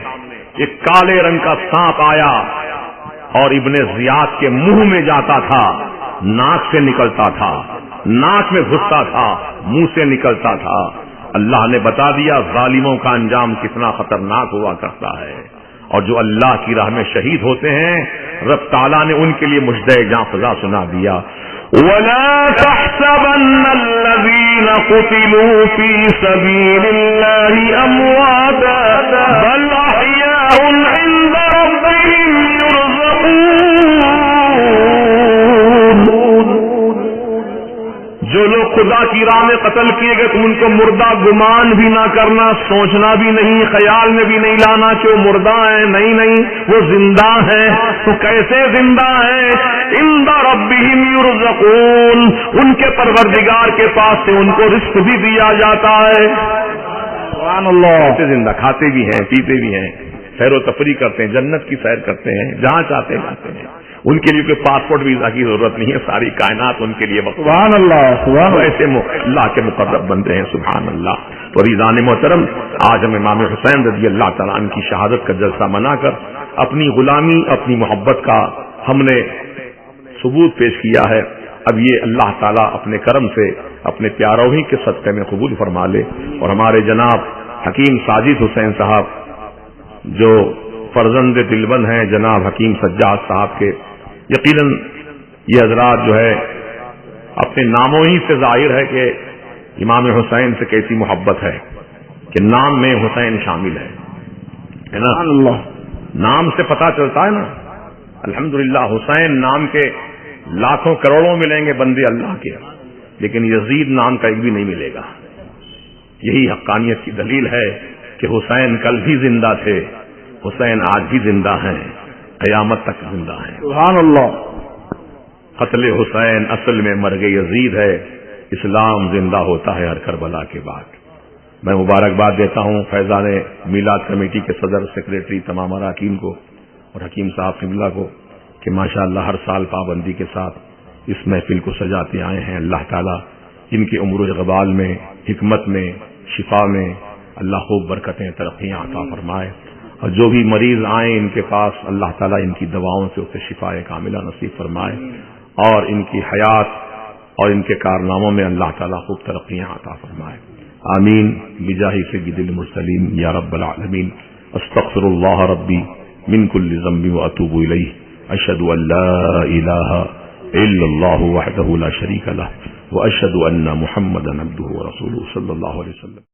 ایک کالے رنگ کا سانپ آیا اور ابن زیاد کے منہ میں جاتا تھا، ناک سے نکلتا تھا، ناک میں گھستا تھا، منہ سے نکلتا تھا۔ اللہ نے بتا دیا ظالموں کا انجام کتنا خطرناک ہوا کرتا ہے، اور جو اللہ کی راہ میں شہید ہوتے ہیں رب تعالیٰ نے ان کے لیے مجدہ جاں فضا سنا دیا، وَلَا تَحْسَبَنَّ الَّذِينَ قُتِلُوا فِي سَبِيلِ اللَّهِ أَمْوَاتًا بَلْ أَحْيَاءٌ عِندَ رَبِّهِمْ يُرْزَقُونَ۔ جو لوگ خدا کی راہ میں قتل کیے گئے تم ان کو مردہ گمان بھی نہ کرنا، سوچنا بھی نہیں، خیال میں بھی نہیں لانا کہ وہ مردہ ہیں، نہیں، وہ زندہ ہیں۔ تو کیسے زندہ ہیں؟ عند ربہم یرزقون، ان کے پروردگار کے پاس سے ان کو رزق بھی دیا جاتا ہے۔ سبحان اللہ۔ کیسے زندہ؟ کھاتے بھی ہیں، پیتے بھی ہیں، سیر و تفریح کرتے ہیں، جنت کی سیر کرتے ہیں، جہاں چاہتے ہیں جاتے ہیں، ان کے لیے کوئی پاسپورٹ ویزا کی ضرورت نہیں ہے، ساری کائنات ان کے لیے وقت۔ سبحان اللہ، سبحان اللہ۔ ایسے اللہ کے مقرب بندے ہیں، سبحان اللہ۔ تو عزیزان محترم، آج ہم امام حسین رضی اللہ تعالیٰ عنہ کی شہادت کا جلسہ منا کر اپنی غلامی، اپنی محبت کا ہم نے ثبوت پیش کیا ہے۔ اب یہ اللہ تعالیٰ اپنے کرم سے اپنے پیاروں ہی کے صدقے میں قبول فرما لے، اور ہمارے جناب حکیم ساجد حسین صاحب جو فرزند دلبند ہیں جناب حکیم سجاد صاحب کے، یقیناً یہ حضرات جو ہے اپنے ناموں ہی سے ظاہر ہے کہ امام حسین سے کیسی محبت ہے کہ نام میں حسین شامل ہے نا، اللہ نام سے پتہ چلتا ہے نا۔ الحمدللہ حسین نام کے لاکھوں کروڑوں ملیں گے بندے اللہ کے، لیکن یزید نام کا ایک بھی نہیں ملے گا۔ یہی حقانیت کی دلیل ہے کہ حسین کل بھی زندہ تھے، حسین آج بھی زندہ ہیں، قیامت تک زندہ ہیں۔ سبحان اللہ۔ قتل حسین اصل میں مرگ یزید ہے، اسلام زندہ ہوتا ہے ہر کربلا کے بعد۔ میں مبارکباد دیتا ہوں فیضان میلاد کمیٹی کے صدر سیکریٹری تمام اراکین کو اور حکیم صاحب قبلہ کو کہ ماشاءاللہ ہر سال پابندی کے ساتھ اس محفل کو سجاتے آئے ہیں۔ اللہ تعالیٰ ان کے عمر و اقبال میں، حکمت میں، شفا میں اللہ خوب برکتیں ترقیاں عطا فرمائے، اور جو بھی مریض آئیں ان کے پاس اللہ تعالیٰ ان کی دواؤں سے اسے شفا کاملہ نصیب فرمائے، اور ان کی حیات اور ان کے کارناموں میں اللہ تعالیٰ خوب ترقیاں عطا فرمائے۔ آمین بجاہ سید المرسلین یا رب العالمین۔ استغفر اللہ ربی من کل ذنب واتوب الیہ، اشہد ان لا الہ الا اللہ وحدہ لا شریک لہ، واشہد ان محمدا عبدہ ورسولہ صلی اللہ علیہ وسلم۔